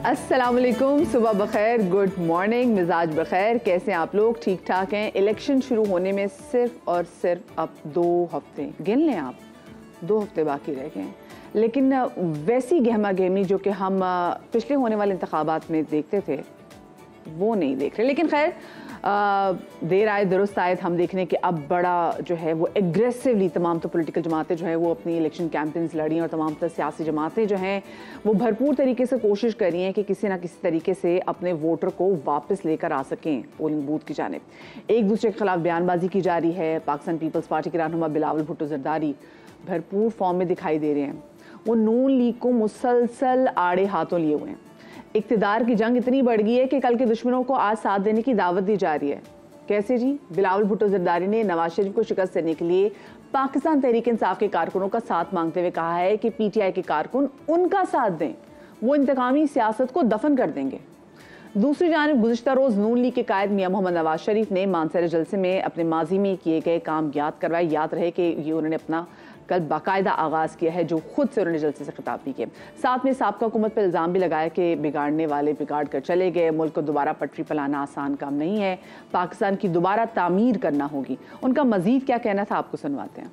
अस्सलामुअलैकुम, सुबह बखैर, good morning, मिजाज बखैर। कैसे हैं आप लोग? ठीक ठाक हैं। इलेक्शन शुरू होने में सिर्फ और सिर्फ अब 2 हफ्ते गिन लें आप, 2 हफ्ते बाकी रह गए हैं। लेकिन वैसी गहमा गहमी जो कि हम पिछले होने वाले इंतखाबात में देखते थे वो नहीं देख रहे। लेकिन खैर देर आए दुरुस्त आए, हम देख रहे हैं कि अब बड़ा जो है वो एग्रेसिवली तमाम तो पॉलिटिकल जमातें जो है वो अपनी इलेक्शन कैंपेन्स लड़ी और तमाम तो सियासी जमातें जो हैं वो भरपूर तरीके से कोशिश कर रही हैं कि किसी ना किसी तरीके से अपने वोटर को वापस लेकर आ सकें पोलिंग बूथ की जानिब। एक दूसरे के खिलाफ बयानबाजी की जा रही है। पाकिस्तान पीपल्स पार्टी के रहनुमा बिलावल भुट्टो जरदारी भरपूर फॉर्म में दिखाई दे रहे हैं। वो नून लीग को मुसलसल आड़े हाथों लिए हुए हैं। इक़्तिदार की जंग इतनी बढ़ गई है कि कल के दुश्मनों को आज साथ देने की दावत दी जा रही है। कैसे जी? बिलावल भुट्टो जरदारी ने नवाज शरीफ को शिकस्त देने के लिए पाकिस्तान तहरीक इंसाफ के कारकुनों का साथ मांगते हुए कहा है कि पीटीआई के कारकुन उनका साथ दें, वो इंतकामी सियासत को दफन कर देंगे। दूसरी जानिब गुज़िश्ता रोज़ नून लीग के कायद मियां मोहम्मद नवाज शरीफ ने मानसरे जलसे में अपने माजी में किए गए काम याद करवाए। याद रहे कि ये उन्होंने अपना कल बाकायदा आगाज़ किया है, जो खुद से उन्होंने जलसे से खिताब भी किया। साथ में साबका हुकूमत पर इल्ज़ाम भी लगाया कि बिगाड़ने वाले बिगाड़ कर चले गए। मुल्क को दोबारा पटरी पर लाना आसान काम नहीं है, पाकिस्तान की दोबारा तामीर करना होगी। उनका मजीद क्या कहना था आपको सुनवाते हैं।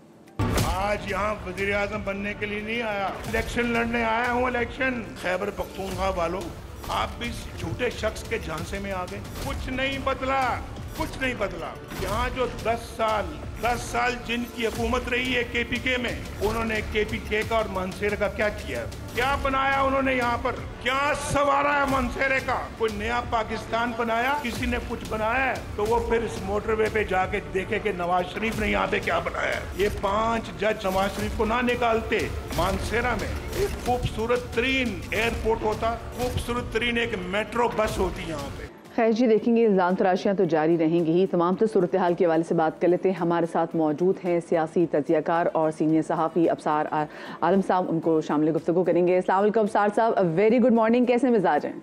आज यहाँ वज़ीर आज़म बनने के लिए नहीं आया, इलेक्शन लड़ने आया हूँ। इलेक्शन खैबर पख्तूनख्वा वालों, आप भी इस झूठे शख्स के झांसे में आ गए। कुछ नहीं बदला, कुछ नहीं बदला। यहाँ जो 10 साल जिनकी हुकूमत रही है केपीके में, उन्होंने केपीके का और मनसेरे का क्या किया? क्या बनाया उन्होंने? यहाँ पर क्या सवारा है मनसेरे का? कोई नया पाकिस्तान बनाया? किसी ने कुछ बनाया है तो वो फिर इस मोटरवे पे जाके देखे कि नवाज शरीफ ने यहाँ पे क्या बनाया है। ये 5 जज नवाज शरीफ को ना निकालते मानसेरा में, एक खूबसूरत तरीन एयरपोर्ट होता, खूबसूरत तरीन एक मेट्रो बस होती यहाँ पे। खैर जी, देखेंगे इल्ज़ाम तराशियाँ तो जारी रहेंगी ही। तमाम तो सूरत हाल के हवाले से बात कर लेते हैं। हमारे साथ मौजूद हैं सियासी तजियाकार और सीनियर सहाफ़ी अबसार आलम साहब, उनको शामिल गुफ्तगू करेंगे। अस्सलाम वालेकुम अबसार साहब, वेरी गुड मॉर्निंग, कैसे मिजाज हैं?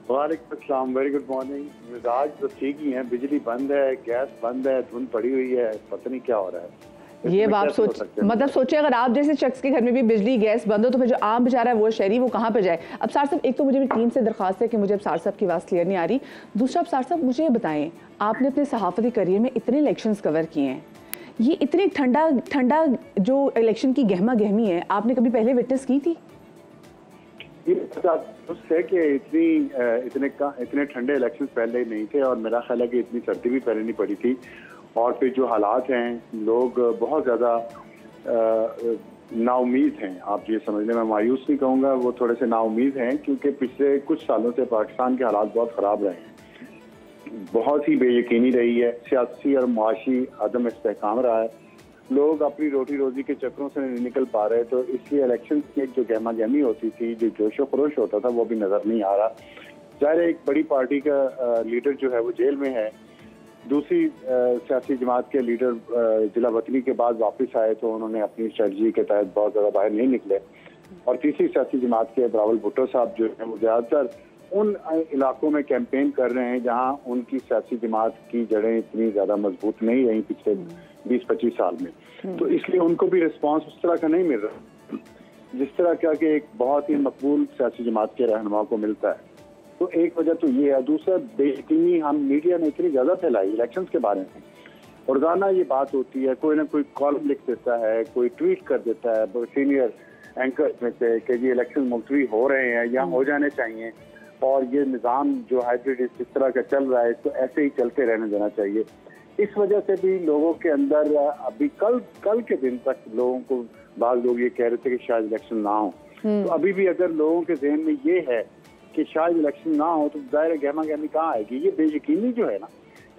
वालेकुम अस्सलाम, वेरी गुड मॉर्निंग। मिजाज तो ठीक ही है, बिजली बंद है, गैस बंद है, धुंध पड़ी हुई है, पता नहीं क्या हो रहा है। ये बात सोचिए अगर आप जैसे शख्स के घर में भी बिजली गैस बंद हो तो फिर जो आम बेचारा है वो शहरी वो कहाँ पे जाए। अबसार साहब, एक तो मुझे भी टीम से दरख्वास्त है कि मुझे अबसार साहब की आवाज़ क्लियर नहीं आ रही। दूसरा, अबसार साहब मुझे ये बताएं, आपने अपने सहाफ़ती करियर में इतने इलेक्शंस कवर किए हैं, ये इतनी ठंडा जो इलेक्शन की गहमा गहमी है आपने कभी पहले विटनेस की थी? उससे कि इतने ठंडे इलेक्शन पहले नहीं थे और मेरा ख्याल है कि इतनी सर्दी भी पहले नहीं पड़ी थी। और फिर जो हालात हैं, लोग बहुत ज़्यादा नाउमीद हैं। आप ये समझने में मायूस नहीं कहूँगा, वो थोड़े से नाउमीद हैं क्योंकि पिछले कुछ सालों से पाकिस्तान के हालात बहुत ख़राब रहे हैं। बहुत ही बेयकीनी रही है, सियासी और मुआशी अदम इस्तेहकाम रहा है। लोग अपनी रोटी रोजी के चक्करों से नहीं निकल पा रहे, तो इसलिए इलेक्शन की जो गहमा गहमी होती थी, जो जोशो खरोश होता था, वो भी नज़र नहीं आ रहा। ज़ाहिर एक बड़ी पार्टी का लीडर जो है वो जेल में है। दूसरी सियासी जमात के लीडर जिला वतनी के बाद वापस आए तो उन्होंने अपनी स्ट्रेटजी के तहत बहुत ज़्यादा बाहर नहीं निकले। और तीसरी सियासी जमात के बिलावल भुट्टो साहब जो है वो ज़्यादातर उन इलाकों में कैंपेन कर रहे हैं जहां उनकी सियासी जमात की जड़ें इतनी ज़्यादा मजबूत नहीं रही पिछले 20-25 साल में। तो इसलिए उनको भी रिस्पॉन्स उस तरह का नहीं मिल रहा जिस तरह का कि एक बहुत ही मकबूल सियासी जमात के रहनुमा को मिलता है। तो एक वजह तो ये है। दूसरा, बेयकीनी हम मीडिया ने इतनी ज़्यादा फैलाई इलेक्शंस के बारे में, रोजाना ये बात होती है, कोई ना कोई कॉलम लिख देता है, कोई ट्वीट कर देता है सीनियर एंकर्स में से कि ये इलेक्शन मुलतवी हो रहे हैं या हो जाने चाहिए और ये निज़ाम जो हाइब्रिड इस तरह का चल रहा है तो ऐसे ही चलते रहने देना चाहिए। इस वजह से भी लोगों के अंदर अभी कल के दिन तक लोगों को बाद लोग ये कह रहे थे कि शायद इलेक्शन ना हो। तो अभी भी अगर लोगों के जहन में ये है कि शायद इलेक्शन ना हो तो जाहिर गहमा गहमी कहाँ आएगी। ये बेयकीनी जो है ना,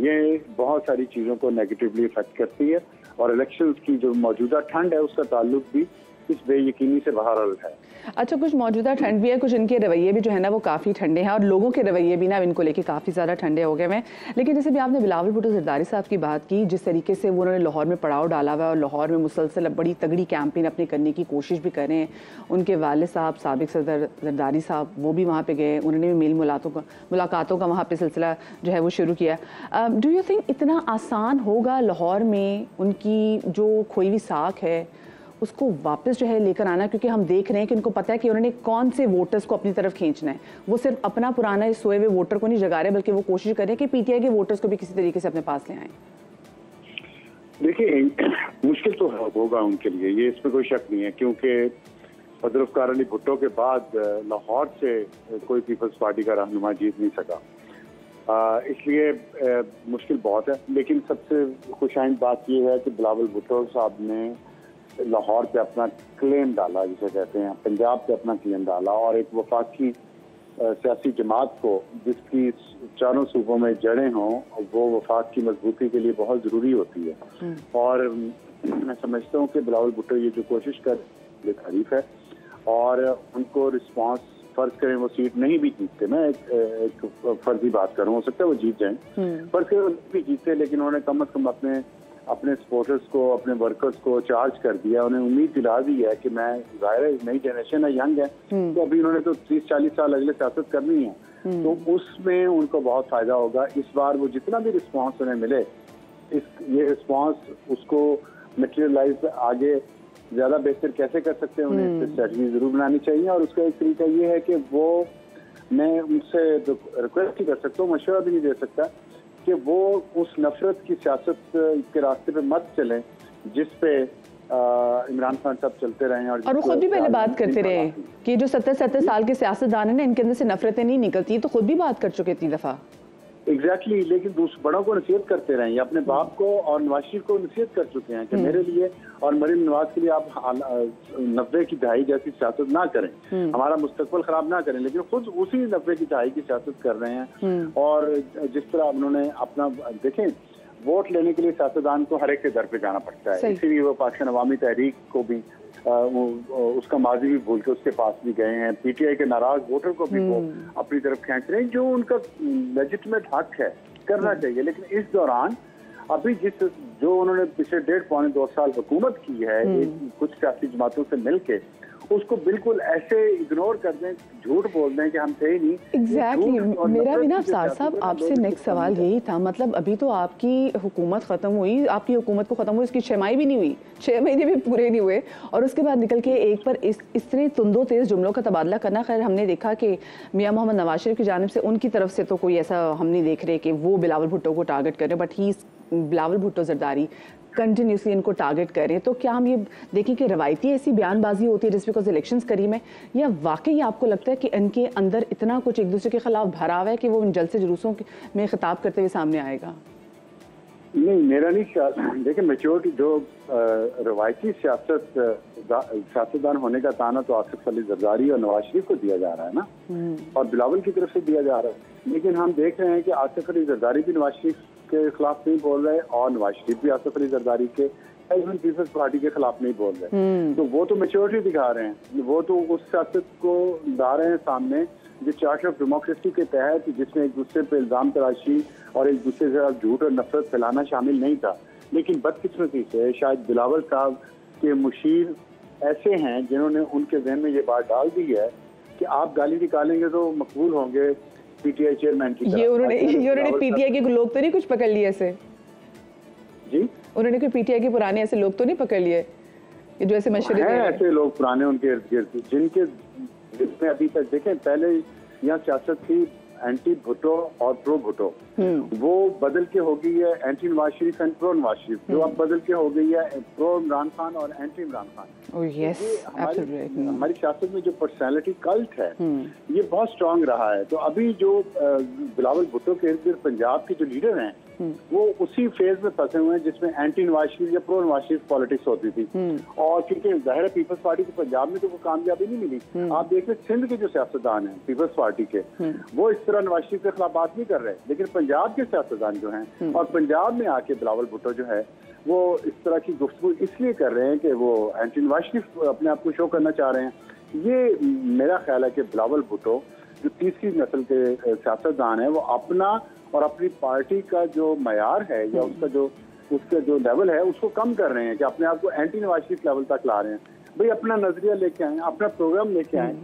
ये बहुत सारी चीज़ों को नेगेटिवली इफेक्ट करती है और इलेक्शंस की जो मौजूदा ठंड है उसका ताल्लुक भी इस बेयकीनी से बाहर है। अच्छा, कुछ मौजूदा ठंड भी है, कुछ इनके रवैये भी जो है ना वो काफ़ी ठंडे हैं और लोगों के रवैये भी ना इनको लेके काफ़ी ज़्यादा ठंडे हो गए हैं। लेकिन जैसे भी आपने बिलावल भुट्टो जरदारी साहब की बात की, जिस तरीके से वो उन्होंने लाहौर में पड़ाव डाला हुआ है और लाहौर में मुसलसल बड़ी तगड़ी कैंपेन अपने करने की कोशिश भी कर रहे हैं। उनके वालिद साहब साबिक सदर जरदारी साहब वो भी वहाँ पर गए, उन्होंने भी मेल मुलाकातों का वहाँ पर सिलसिला जो है वो शुरू किया। डू यू थिंक इतना आसान होगा लाहौर में उनकी जो खोई हुई साख है उसको वापस जो है लेकर आना, क्योंकि हम देख रहे हैं कि उनको पता है कि उन्होंने कौन से वोटर्स को अपनी तरफ खींचना है। वो सिर्फ अपना पुराना सोए हुए वोटर को नहीं जगा रहे, बल्कि वो कोशिश कर रहे हैं कि पीटीआई के वोटर्स को भी किसी तरीके से अपने पास ले आए। देखिए, मुश्किल तो होगा उनके लिए, ये इसमें कोई शक नहीं है, क्योंकि जुल्फ़िकार अली भुट्टो के बाद लाहौर से कोई पीपल्स पार्टी का रहनुमा जीत नहीं सका। इसलिए मुश्किल बहुत है। लेकिन सबसे खुशाइंद बात यह है कि बिलावल भुट्टो साहब ने लाहौर पे अपना क्लेम डाला, जिसे कहते हैं, पंजाब पे अपना क्लेम डाला, और एक वफाकी सियासी जमात को जिसकी चारों सूबों में जड़ें हों, वो वफाक की मजबूती के लिए बहुत ज़रूरी होती है। और मैं समझता हूँ कि बिलावल भुट्टो ये जो कोशिश कर तारीफ है, और उनको रिस्पांस, फर्ज करें वो सीट नहीं भी जीतते, मैं एक फर्जी बात करूँ, हो सकता है वो जीत जाएं, फर्ज करें वो नहीं भी जीतते, लेकिन उन्होंने कम अज़ कम अपने सपोर्टर्स को, अपने वर्कर्स को चार्ज कर दिया, उन्हें उम्मीद दिला दी है कि मैं, ज़ाहिर है नई जनरेशन है, यंग है, तो अभी उन्होंने तो 30-40 साल अगले सियासत करनी है, तो उसमें उनको बहुत फायदा होगा। इस बार वो जितना भी रिस्पांस उन्हें मिले, ये रिस्पांस उसको मटेरियलाइज आगे ज़्यादा बेहतर कैसे कर सकते हैं, उन्हें स्ट्रेटजी जरूर बनानी चाहिए। और उसका एक तरीका ये है कि वो, मैं उनसे रिक्वेस्ट ही कर सकता हूँ, मशवरा भी नहीं दे सकता, कि वो उस नफरत की सियासत के रास्ते पे मत चलें जिस पे इमरान खान साहब चलते रहे। और वो खुद भी पहले बात करते रहे कि जो 70 साल के सियासतदान है ना, इनके अंदर से नफरतें नहीं निकलती, तो खुद भी बात कर चुके इतनी दफा। एग्जैक्टली, लेकिन बड़ों को नसीहत करते रहे, अपने बाप को और नवाज शरीफ को नसीहत कर चुके हैं कि मेरे लिए और मरीम नवाज के लिए आप 90 की दहाई जैसी सियासत ना करें, हमारा मुस्तकबिल खराब ना करें, लेकिन खुद उसी 90 की दहाई की सियासत कर रहे हैं। और जिस तरह उन्होंने अपना, देखें, वोट लेने के लिए सियासतदान को हर एक के दर पे जाना पड़ता है, इसीलिए वो पाकिस्तान अवामी तहरीक को भी उसका माजी भी भूल के उसके पास भी गए हैं, पीटीआई के नाराज वोटर को भी वो अपनी तरफ खींच रहे हैं, जो उनका लेजिटिमेट हक है, करना चाहिए। लेकिन इस दौरान अभी जो उन्होंने पिछले 1.5-2 साल हुकूमत की है, कुछ सियासी जमातों से मिलके, उसको बिल्कुल ऐसे इग्नोर कर दें, झूठ बोल दें कि हम थे ही नहीं। एग्जैक्टली, मेरा भी ना अफसार साहब आपसे नेक्स्ट सवाल यही था। मतलब अभी तो आपकी हुकूमत ख़त्म हुई, आपकी हुकूमत को ख़त्म हुई, उसकी 6 माही भी नहीं हुई, 6 महीने भी पूरे नहीं हुए, और उसके बाद निकल के एक पर इतने तुंदो तेज़ जुमलों का तबादला करना। खैर, हमने देखा कि मियाँ मोहम्मद नवाज शरीफ की जानिब से, उनकी तरफ से तो कोई ऐसा हम नहीं देख रहे कि वो बिलावल भुट्टो को टारगेट करें, बट बिलावल भुट्टो जरदारी कंटिन्यूसली इनको टारगेट करें। तो क्या हम ये देखें कि रवायती ऐसी बयानबाजी होती है जिस बिकॉज इलेक्शंस करीब है, या वाकई आपको लगता है कि इनके अंदर इतना कुछ एक दूसरे के खिलाफ भरा हुआ है कि वो इन जलसे जुलूसों में खिताब करते हुए सामने आएगा? नहीं, मेरा नहीं ख्याल। देखिए, मेच्योरिटी जो रवायती सियासतदान होने का ताना तो आसिफ अली जरदारी और नवाज शरीफ को दिया जा रहा है ना, और बिलावल की तरफ से दिया जा रहा है। लेकिन हम देख रहे हैं कि आसिफ अली जरदारी भी नवाज शरीफ के खिलाफ नहीं बोल रहे, और नवाज शरीफ भी आसिफ अली जरदारी के, इवन पीपल्स पार्टी के खिलाफ नहीं बोल रहे। तो वो तो मेच्योरिटी दिखा रहे हैं, वो तो उस सियासत को ला रहे हैं सामने जो चार्टर ऑफ डेमोक्रेसी के तहत, जिसमें एक दूसरे पर इल्जाम तराशी और एक दूसरे से झूठ और नफरत फैलाना शामिल नहीं था। लेकिन बदकिस्मती से शायद बिलावल साहब के मुशीर ऐसे हैं जिन्होंने उनके जहन में ये बात डाल दी है कि आप गाली निकालेंगे तो मकबूल होंगे पीटीआई चेयरमैन की। ये उन्होंने पीटीआई के लोग तो नहीं कुछ पकड़ लिए ऐसे? जी, उन्होंने कोई पीटीआई के पुराने ऐसे लोग तो नहीं पकड़ लिए जो ऐसे मशवरे दे रहे हैं? ऐसे लोग पुराने उनके इर्द गिर्द, जिसमें अभी तक देखें, पहले यहाँ सियासत थी एंटी भुट्टो और प्रो भुट्टो, वो बदल के हो गई है anti Nawaz Sharif and pro Nawaz Sharif, जो अब बदल के हो गई है प्रो इमरान खान और एंटी इमरान खान। हमारी सियासत में जो पर्सनालिटी कल्ट है ये बहुत स्ट्रांग रहा है। तो अभी जो बिलावल भुट्टो के इर्द गिर्द पंजाब के जो लीडर हैं वो उसी फेज में फंसे हुए हैं जिसमें एंटी नवाज शरीफ या प्रो नवाज शरीफ पॉलिटिक्स होती थी। और क्योंकि जाहिर है पीपल्स पार्टी को पंजाब में तो वो कामयाबी नहीं मिली। आप देख रहे सिंध के जो सियासतदान हैं पीपल्स पार्टी के, वो इस तरह नवाज शरीफ के खिलाफ बात नहीं कर रहे, लेकिन पंजाब के सियासतदान जो हैं और पंजाब में आके बिलावल भुट्टो जो है वो इस तरह की गुफ्तगू इसलिए कर रहे हैं कि वो एंटी नवाज शरीफ अपने आप को शो करना चाह रहे हैं। ये मेरा ख्याल है कि बिलावल भुट्टो जो तीसरी नस्ल के सियासतदान है वो अपना और अपनी पार्टी का जो मयार है या उसका जो लेवल है उसको कम कर रहे हैं, कि अपने आप को एंटी नवाज शरीफ लेवल तक ला रहे हैं। भाई अपना नजरिया लेके आए, अपना प्रोग्राम लेके आए,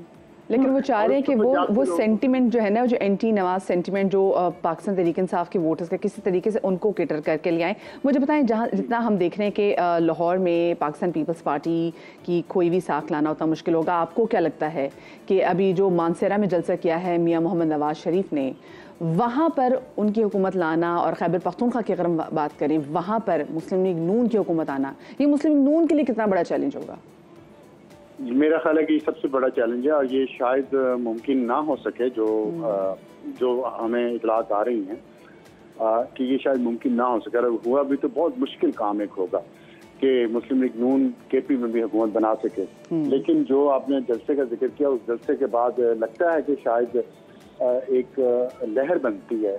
लेकिन वो चाह रहे हैं कि वो सेंटिमेंट जो है ना, जो एंटी नवाज सेंटिमेंट जो पाकिस्तान तहरीक इंसाफ के वोटर्स के किसी तरीके से उनको केटर करके ले आए। मुझे बताएं, जहाँ जितना हम देख रहे हैं कि लाहौर में पाकिस्तान पीपल्स पार्टी की कोई भी साख लाना उतना मुश्किल होगा, आपको क्या लगता है कि अभी जो मानसेरा में जलसा किया है मियाँ मोहम्मद नवाज शरीफ ने, वहाँ पर उनकी हुकूमत लाना, और खैबर पख्तूनख्वा की अगर हम बात करें वहाँ पर मुस्लिम लीग नून की हुकूमत आना, ये मुस्लिम लीग नून के लिए कितना बड़ा चैलेंज होगा? मेरा ख्याल है कि सबसे बड़ा चैलेंज है और ये शायद मुमकिन ना हो सके, जो हमें इतलात आ रही हैं कि ये शायद मुमकिन ना हो सके। अगर हुआ भी तो बहुत मुश्किल काम एक होगा कि मुस्लिम लीग नून केपी में भी हुकूमत बना सके। लेकिन जो आपने जलसे का जिक्र किया, उस जलसे के बाद लगता है कि शायद एक लहर बनती है,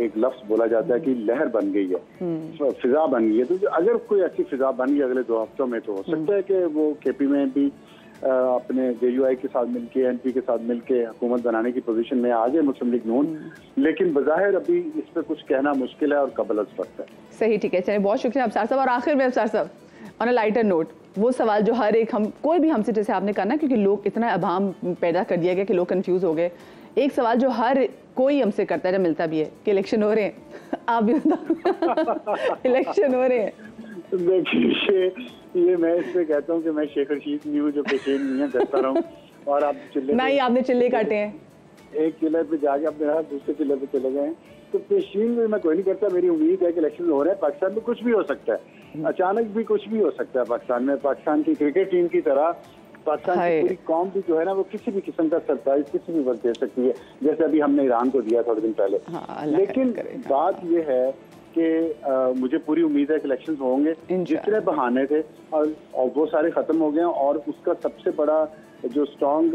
एक लफ्ज बोला जाता है कि लहर बन गई है, फिजा बन गई है। तो अगर कोई ऐसी फिजा बन गई अगले 2 हफ्तों में, तो हो सकता है कि वो केपी में भी अपने JUI के साथ मिलके, NP के साथ मिलके हुकूमत बनाने की पोजीशन में आ जाए मुस्लिम लीग नून। लेकिन बज़ाहिर अभी इस पर कुछ कहना मुश्किल है और कबल अज़ वक्त है। सही, ठीक है, चलिए बहुत शुक्रिया अफसार साहब। और आखिर में अफसार साहब, ऑन अ लाइटर नोट, वो सवाल जो हर एक कोई भी हमसे, जैसे आपने कहा ना, क्योंकि लोग इतना अभाम पैदा कर दिया गया कि लोग कंफ्यूज हो गए, एक सवाल जो हर कोई हमसे करता है जब मिलता भी है कि इलेक्शन हो रहे हैं, आप भी बताओ इलेक्शन हो रहे हैं। देखिए, ये मैं इसमें कहता हूँ कि मैं शेख रशीद नहीं हूँ जो पेशेन मियाँ करता रहूँ और आप चिल्ले नहीं, आपने चिल्ले काटे हैं, एक चिल्ले पे जाके अपने दूसरे चिल्ले पे चले गए, तो पेशीन में मैं कोई नहीं करता। मेरी उम्मीद है कि इलेक्शन हो रहे हैं, पाकिस्तान में कुछ भी हो सकता है, अचानक भी कुछ भी हो सकता है पाकिस्तान में। पाकिस्तान की क्रिकेट टीम की तरह पाकिस्तान की पूरी कौम भी जो है ना, वो किसी भी किस्म का सरप्राइज किसी भी वक्त दे सकती है, जैसे अभी हमने ईरान को दिया थोड़े दिन पहले। लेकिन बात ये है कि मुझे पूरी उम्मीद है कि इलेक्शन होंगे। जितने बहाने थे और वो सारे खत्म हो गए, और उसका सबसे बड़ा जो स्ट्रॉन्ग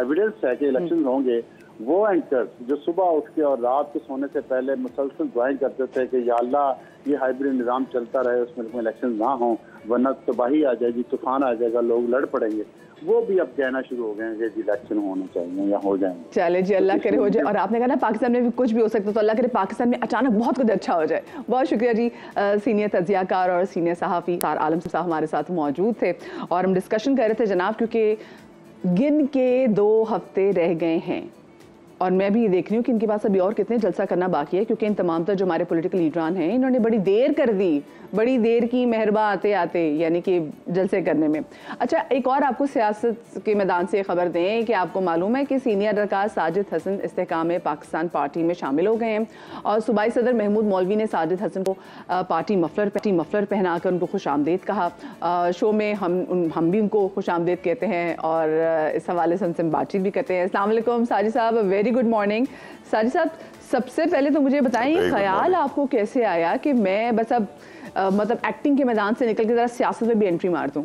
एविडेंस है कि इलेक्शन होंगे, वो एंकर जो सुबह उठ के और रात को सोने से पहले मुसलसल दुआएं करते थे कि या अल्लाह ये हाइब्रिड निज़ाम चलता रहे, उसमें इलेक्शन ना हो वरना तबाही आ जाएगी, तूफान आ जाएगा, लोग लड़ पड़ेंगे, वो भी अब कहना शुरू हो गए हैं कि इलेक्शन होने चाहिए या हो जाएंगे। चले जी, अल्लाह करे हो जाए। और आपने कहा ना पाकिस्तान में भी कुछ भी हो सकता है, तो अल्लाह करे पाकिस्तान में अचानक बहुत कुछ अच्छा हो जाए। बहुत शुक्रिया जी। सीनियर तज्जियाकार और सीनियर सहाफ़ी सार आलम साहब हमारे साथ मौजूद थे और हम डिस्कशन कर रहे थे जनाब, क्योंकि गिन के 2 हफ्ते रह गए हैं और मैं भी ये देख रही हूँ कि इनके पास अभी और कितने जलसा करना बाकी है, क्योंकि इन तमाम तर जो हमारे पॉलिटिकल लीडरान हैं, इन्होंने बड़ी देर कर दी, बड़ी देर की मेहरबा आते आते, यानी कि जलसे करने में। अच्छा, एक और आपको सियासत के मैदान से खबर दें कि आपको मालूम है कि सीनियर रकाज साजिद हसन इस्तेहकाम पाकिस्तान पार्टी में शामिल हो गए हैं और सूबाई सदर महमूद मौलवी ने साजिद हसन को पार्टी मफलर पहनाकर उनको खुश आमदेद कहा। शो में हम भी उनको खुश आमदेद कहते हैं और इस हवाले से उनसे बातचीत भी करते हैं। अस्सलाम वालेकुम साजिद साहब, वेरी गुड मॉर्निंग। साजिद साहब, सबसे पहले तो मुझे बताएं, ये ख्याल आपको कैसे आया कि मैं बस अब मतलब एक्टिंग के मैदान से निकल के जरा सियासत में भी एंट्री मार दूं?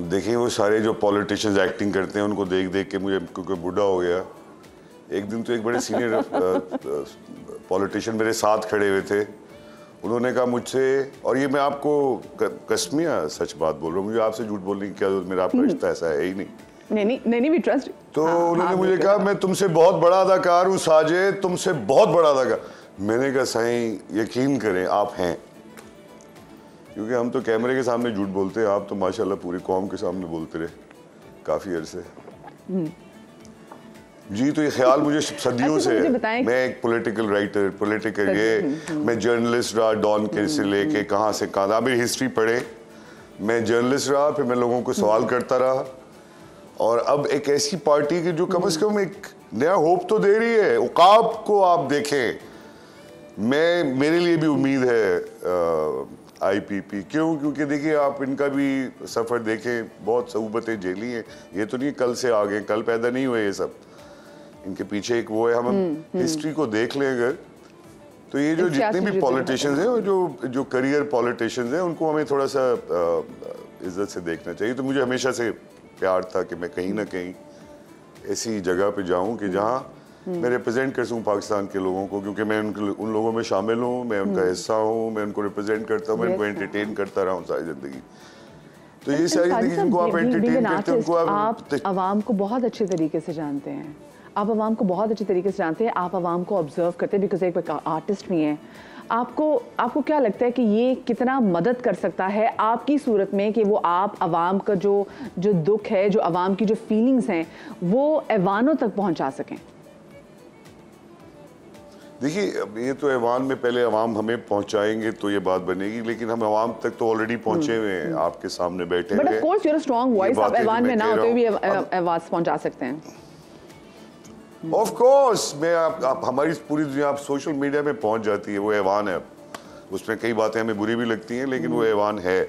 देखिए, वो सारे जो पॉलिटिशियंस एक्टिंग करते हैं उनको देख देख के मुझे, क्योंकि बूढ़ा हो गया, एक दिन तो एक बड़े सीनियर पॉलिटिशियन मेरे साथ खड़े हुए थे, उन्होंने कहा मुझसे, और ये मैं आपको कसमिया सच बात बोल रहा हूँ, मुझे आपसे झूठ बोलने की क्या जरूरत, मेरा आपका रिश्ता ऐसा है ही नहीं। नहीं भी ट्रस्ट। तो उन्होंने मुझे कहा मैं तुमसे बहुत बड़ा अदाकार हूँ साजिद, तुमसे बहुत बड़ा अदाकार। मैंने कहा साईं यकीन करें आप हैं, क्योंकि हम तो कैमरे के सामने झूठ बोलते हैं, आप तो माशाल्लाह पूरी कौम के सामने बोलते रहे काफी अरसे। जी, तो ये ख्याल मुझे सदियों से है। मैं एक पॉलिटिकल राइटर, मैं जर्नलिस्ट रहा, डॉन के से लेके कहाँ से कहाँ, आप मेरी हिस्ट्री पढ़े, मैं जर्नलिस्ट रहा, फिर मैं लोगों को सवाल करता रहा, और अब एक ऐसी पार्टी की जो कम से कम एक नया होप तो दे रही है। उकाब को आप देखें, मेरे लिए भी उम्मीद है IPP, क्यों? क्योंकि देखिए आप इनका भी सफ़र देखें, बहुत सहूबतें झेली हैं, ये तो नहीं कल से आ गए, कल पैदा नहीं हुए ये सब, इनके पीछे एक वो है। हम हिस्ट्री को देख लें अगर, तो ये जो जितने भी पॉलिटिशियंस हैं और जो करियर पॉलिटिशियंस हैं, उनको हमें थोड़ा सा इज्जत से देखना चाहिए। तो मुझे हमेशा से प्यार था कि मैं कहीं ना कहीं ऐसी जगह पे जाऊं कि जहां मैं रिप्रेजेंट कर सकूं पाकिस्तान के लोगों को, क्योंकि मैं उन लोगों में शामिल हूं, मैं उनका हिस्सा हूं, मैं उनको रिप्रेजेंट करता हूं, मैं उनको एंटरटेन करता रहा हूं सारी जिंदगी। तो ये सारी जिंदगी जिनको आप एंटरटेन करते हैं, उनको आप आवाम को बहुत अच्छे तरीके से जानते हैं, आप आवाम को बहुत अच्छे तरीके से जानते हैं, आप आवाम को ऑब्जर्व करते हैं, बिकॉज एक आर्टिस्ट भी हैं आपको क्या लगता है कि ये कितना मदद कर सकता है आपकी सूरत में कि वो आप अवाम का जो दुख है, जो अवाम की जो फीलिंग्स हैं, वो ऐवानों तक पहुंचा सकें? देखिए, ये तो ऐवान में पहले अवाम हमें पहुंचाएंगे तो ये बात बनेगी, लेकिन हम अवाम तक तो ऑलरेडी पहुंचे हुए हैं, आपके सामने बैठे हुए हैं। But of course you are a strong voice, आप ऐवान में ना होते हुए भी आवाज पहुंचा सकते हैं। ऑफ कोर्स, मैं आप हमारी पूरी दुनिया आप सोशल मीडिया में पहुंच जाती है, वो ऐवान है। उसमें कई बातें हमें बुरी भी लगती हैं, लेकिन वो ऐवान है।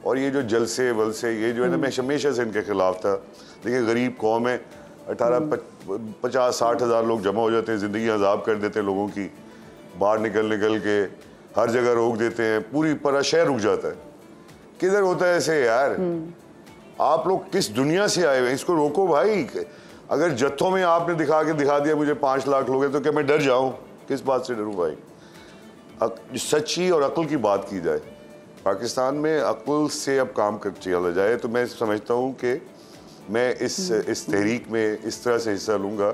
और ये जो जलसे वलसे, ये जो है ना, मैं हमेशा से इनके खिलाफ था। देखिए, गरीब कौम है, 50-60 हज़ार लोग जमा हो जाते हैं, ज़िंदगी अजाब कर देते हैं लोगों की, बाहर निकल के हर जगह रोक देते हैं, पूरी पूरा शहर रुक जाता है। किधर होता है ऐसे यार? आप लोग किस दुनिया से आए हुए हैं? इसको रोको भाई। अगर जत्थों में आपने दिखा दिया मुझे 5 लाख लोग हैं, तो क्या मैं डर जाऊं? किस बात से डरूं भाई? सच्ची और अक्ल की बात की जाए, पाकिस्तान में अक्ल से अब काम कर चला जाए, तो मैं समझता हूं कि मैं इस तहरीक में इस तरह से हिस्सा लूँगा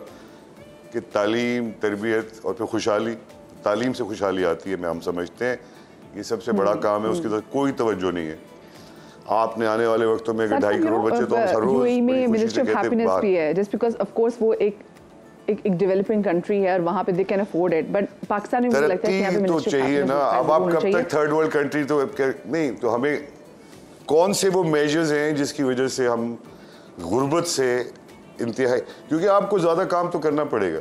कि तालीम, तरबियत और फिर खुशहाली। तालीम से खुशहाली आती है, हम समझते हैं ये सबसे बड़ा काम है, उसकी तरफ कोई तवज्जो नहीं है। आपने आने वाले वक्तों में 2.5 करोड़ बच्चे तो हर रोज यूएई में मिनिस्ट्री ऑफ हैप्पीनेस भी है, जस्ट बिकॉज ऑफ कोर्स वो एक डेवलपिंग कंट्री है और वहाँ पे they can afford it, but Pakistan में मुझे लगता है कि यहाँ पे तो चाहिए ना। अब आप कब तक थर्ड वर्ल्ड कंट्री तो नहीं, तो हमें कौन से वो मेजर्स हैं जिसकी वजह से हम गुर्बत से इंतहाई, क्योंकि आपको ज़्यादा काम तो करना पड़ेगा,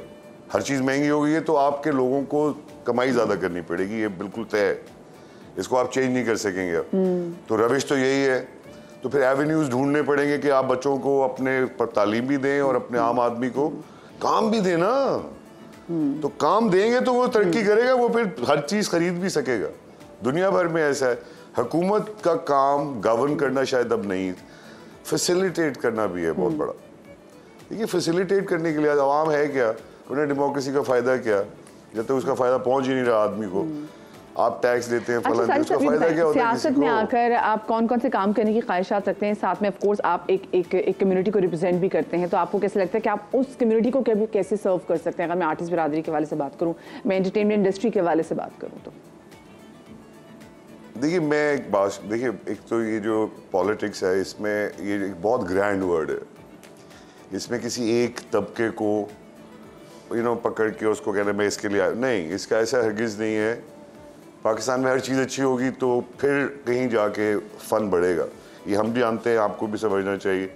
हर चीज़ महंगी हो गई है, तो आपके लोगों को कमाई ज़्यादा करनी पड़ेगी, ये बिल्कुल तय है, इसको आप चेंज नहीं कर सकेंगे अब। तो रविश तो यही है। तो फिर एवेन्यूज़ ढूंढने पड़ेंगे कि आप बच्चों को अपने पर तालीम भी दें और अपने आम आदमी को काम भी देना। तो काम देंगे तो वो तरक्की करेगा, वो फिर हर चीज़ खरीद भी सकेगा। दुनिया भर में ऐसा है। हुकूमत का काम गवर्न करना शायद अब नहीं, फैसिलिटेट करना भी है बहुत बड़ा। देखिए, फैसिलिटेट करने के लिए आवाम है क्या, उन्हें डेमोक्रेसी का फ़ायदा क्या, जब तक उसका फ़ायदा पहुंच ही नहीं रहा आदमी को। आप टैक्स देते हैं, फलाना, उसका फ़ायदा क्या होता है? सियासत में आकर आप कौन कौन से काम करने की ख्वाहिशात रखते हैं? साथ में ऑफ कोर्स आप एक कम्युनिटी को रिप्रेजेंट भी करते हैं, तो आपको कैसे लगता है कि आप उस कम्युनिटी को कैसे सर्व कर सकते हैं? अगर मैं आर्टिस्ट बिरादरी के हवाले से बात करूँ, मैं एंटरटेनमेंट इंडस्ट्री के हवाले से बात करूँ, तो देखिए, मैं एक बात, देखिए, एक तो ये जो पॉलिटिक्स है, इसमें ये एक बहुत ग्रैंड वर्ड है। इसमें किसी एक तबके को पकड़ के उसको कहना मैं इसके लिए नहीं, इसका ऐसा हरगिज़ नहीं है। पाकिस्तान में हर चीज़ अच्छी होगी तो फिर कहीं जाके फ़न बढ़ेगा। ये हम भी जानते हैं, आपको भी समझना चाहिए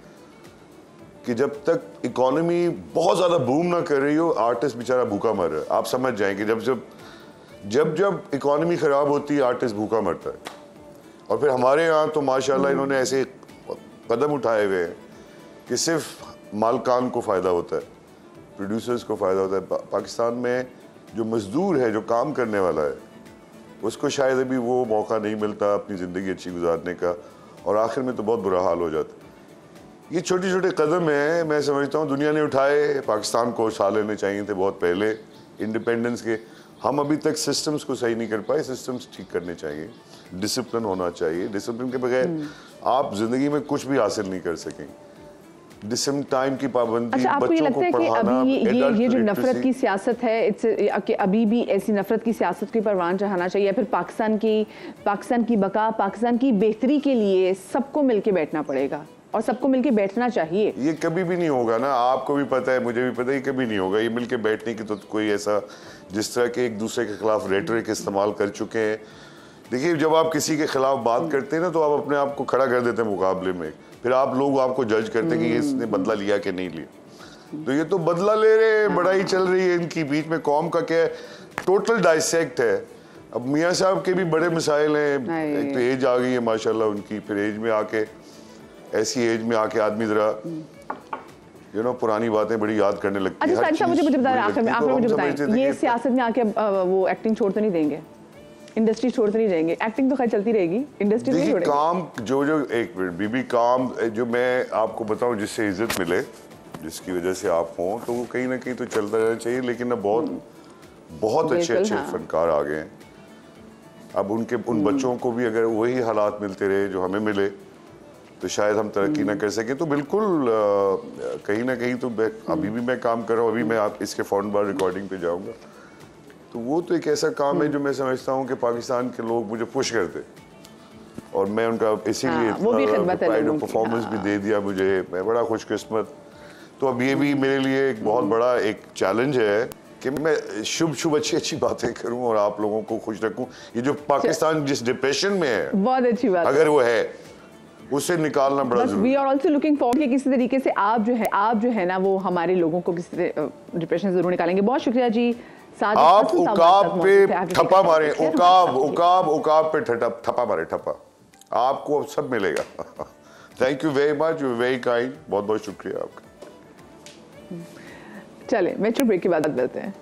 कि जब तक इकॉनमी बहुत ज़्यादा बूम ना कर रही हो, आर्टिस्ट बेचारा भूखा मर रहा है। आप समझ जाएंगे, जब इकॉनमी ख़राब होती है, आर्टिस्ट भूखा मरता है। और फिर हमारे यहाँ तो माशाल्लाह इन्होंने ऐसे कदम उठाए हुए हैं कि सिर्फ मालकान को फ़ायदा होता है, प्रोड्यूसर्स को फ़ायदा होता है। पाकिस्तान में जो मज़दूर है, जो काम करने वाला है, उसको शायद अभी वो मौका नहीं मिलता अपनी ज़िंदगी अच्छी गुजारने का, और आखिर में तो बहुत बुरा हाल हो जाता है। ये छोटे छोटे कदम हैं, मैं समझता हूँ दुनिया ने उठाए, पाकिस्तान को उठा लेने चाहिए थे बहुत पहले इंडिपेंडेंस के। हम अभी तक सिस्टम्स को सही नहीं कर पाए, सिस्टम्स ठीक करने चाहिए, डिसिप्लिन होना चाहिए। डिसिप्लिन के बगैर आप ज़िंदगी में कुछ भी हासिल नहीं कर सकेंगे। डिसिम टाइम की पाबंदी, अच्छा, आपको ये बच्चों लगता है को कि पढ़ाना, अभी ये जो नफरत की सियासत है, कि अभी भी ऐसी नफरत की सियासत के परवान चढ़ाना चाहिए, या फिर पाकिस्तान की बका, पाकिस्तान की बेहतरी के लिए सबको मिलके बैठना पड़ेगा और सबको मिलके बैठना चाहिए? ये कभी भी नहीं होगा ना, आपको भी पता है, मुझे भी पता है, ये कभी नहीं होगा। ये मिलके बैठने की तो कोई ऐसा, जिस तरह के एक दूसरे के खिलाफ रेटरिक इस्तेमाल कर चुके हैं। देखिए, जब आप किसी के खिलाफ बात करते हैं ना, तो आप अपने आप को खड़ा कर देते हैं मुकाबले में, फिर आप लोग आपको जज करते हैं कि ये इसने बदला लिया कि नहीं लिया। तो ये तो बदला ले रहे हैं, बड़ाई चल रही है इनकी बीच में, कौम का क्या टोटल डाइसेक्ट है। अब मियाँ साहब के भी बड़े मिसाइल हैं, एक तो एज आ गई है माशाल्लाह उनकी, फिर एज में आके, ऐसी एज में आके आदमी जरा पुरानी बातें बड़ी याद करने लगती है। अच्छा, मुझे बताएं, आखिर में मुझे बताएं, ये सियासत में आके वो एक्टिंग छोड़ तो नहीं देंगे, इंडस्ट्री छोड़ तो नहीं जाएंगे? एक्टिंग तो खैर चलती रहेगी, इंडस्ट्री नहीं छोड़ेगी। काम जो एक मिनट बीबी, काम जो मैं आपको बताऊं, जिससे इज्जत मिले, जिसकी वजह से आप हों, तो वो कहीं ना कहीं तो चलता रहना चाहिए। लेकिन अब बहुत अच्छे फनकार आ गए हैं। अब उन बच्चों को भी अगर वही हालात मिलते रहे जो हमें मिले, तो शायद हम तरक्की ना कर सके। तो बिल्कुल कहीं ना कहीं तो अभी भी मैं काम कर रहा हूँ, अभी मैं आप इसके फौरन बाद रिकॉर्डिंग पे जाऊँगा, तो वो तो एक ऐसा काम है जो मैं समझता हूँ कि पाकिस्तान के लोग मुझे पुश करते और मैं उनका इसीलिए परफॉर्मेंस भी दे दिया मुझे, मैं बड़ा खुशकिस्मत। तो अब ये भी मेरे लिए एक बहुत बड़ा एक चैलेंज है कि मैं शुभ अच्छी बातें करूं और आप लोगों को खुश रखूं। ये जो पाकिस्तान जिस डिप्रेशन में है, बहुत अच्छी बात, अगर वो है उसे निकालना बड़ा जरूरी। We are also looking forward कि किसी तरीके से आप जो है ना वो हमारे लोगों को किसी डिप्रेशन से जरूर निकालेंगे। बहुत शुक्रिया जी। आप उकाब पे ठप्पा मारे, उकाब पे ठप्पा मारे, ठप्पा आपको अब सब मिलेगा। Thank you very much, you very kind, बहुत बहुत शुक्रिया आपका। चले मेट्रो ब्रेक की बात करते हैं।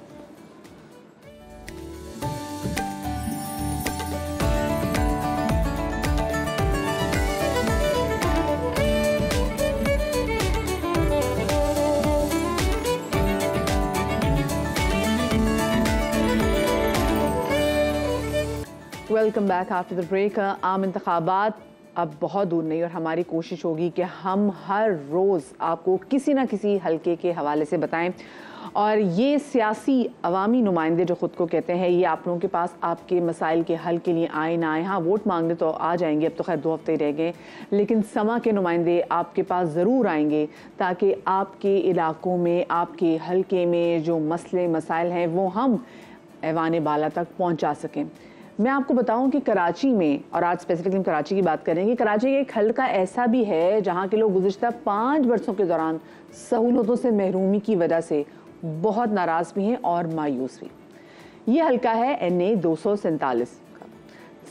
Welcome back after the break. आम इंतखाबात अब बहुत दूर नहीं और हमारी कोशिश होगी कि हम हर रोज़ आपको किसी ना किसी हलके के हवाले से बताएं। और ये सियासी अवामी नुमाइंदे जो ख़ुद को कहते हैं, ये आप लोगों के पास आपके मसाइल के हल के लिए आए ना आए, हाँ वोट मांगने तो आ जाएंगे, अब तो खैर 2 हफ्ते रह गए, लेकिन समा के नुमाइंदे आपके पास ज़रूर आएंगे ताकि आपके इलाकों में, आपके हलके में जो मसले मसाइल हैं वो हम ऐवान बाला तक पहुँचा सकें। मैं आपको बताऊं कि कराची में, और आज स्पेसिफिकली हम कराची की बात करेंगे, कराची का एक हल्का ऐसा भी है जहां के लोग गुज़िश्ता 5 वर्षों के दौरान सहूलतों से महरूमी की वजह से बहुत नाराज़ भी हैं और मायूस भी। ये हल्का है NA 247 का।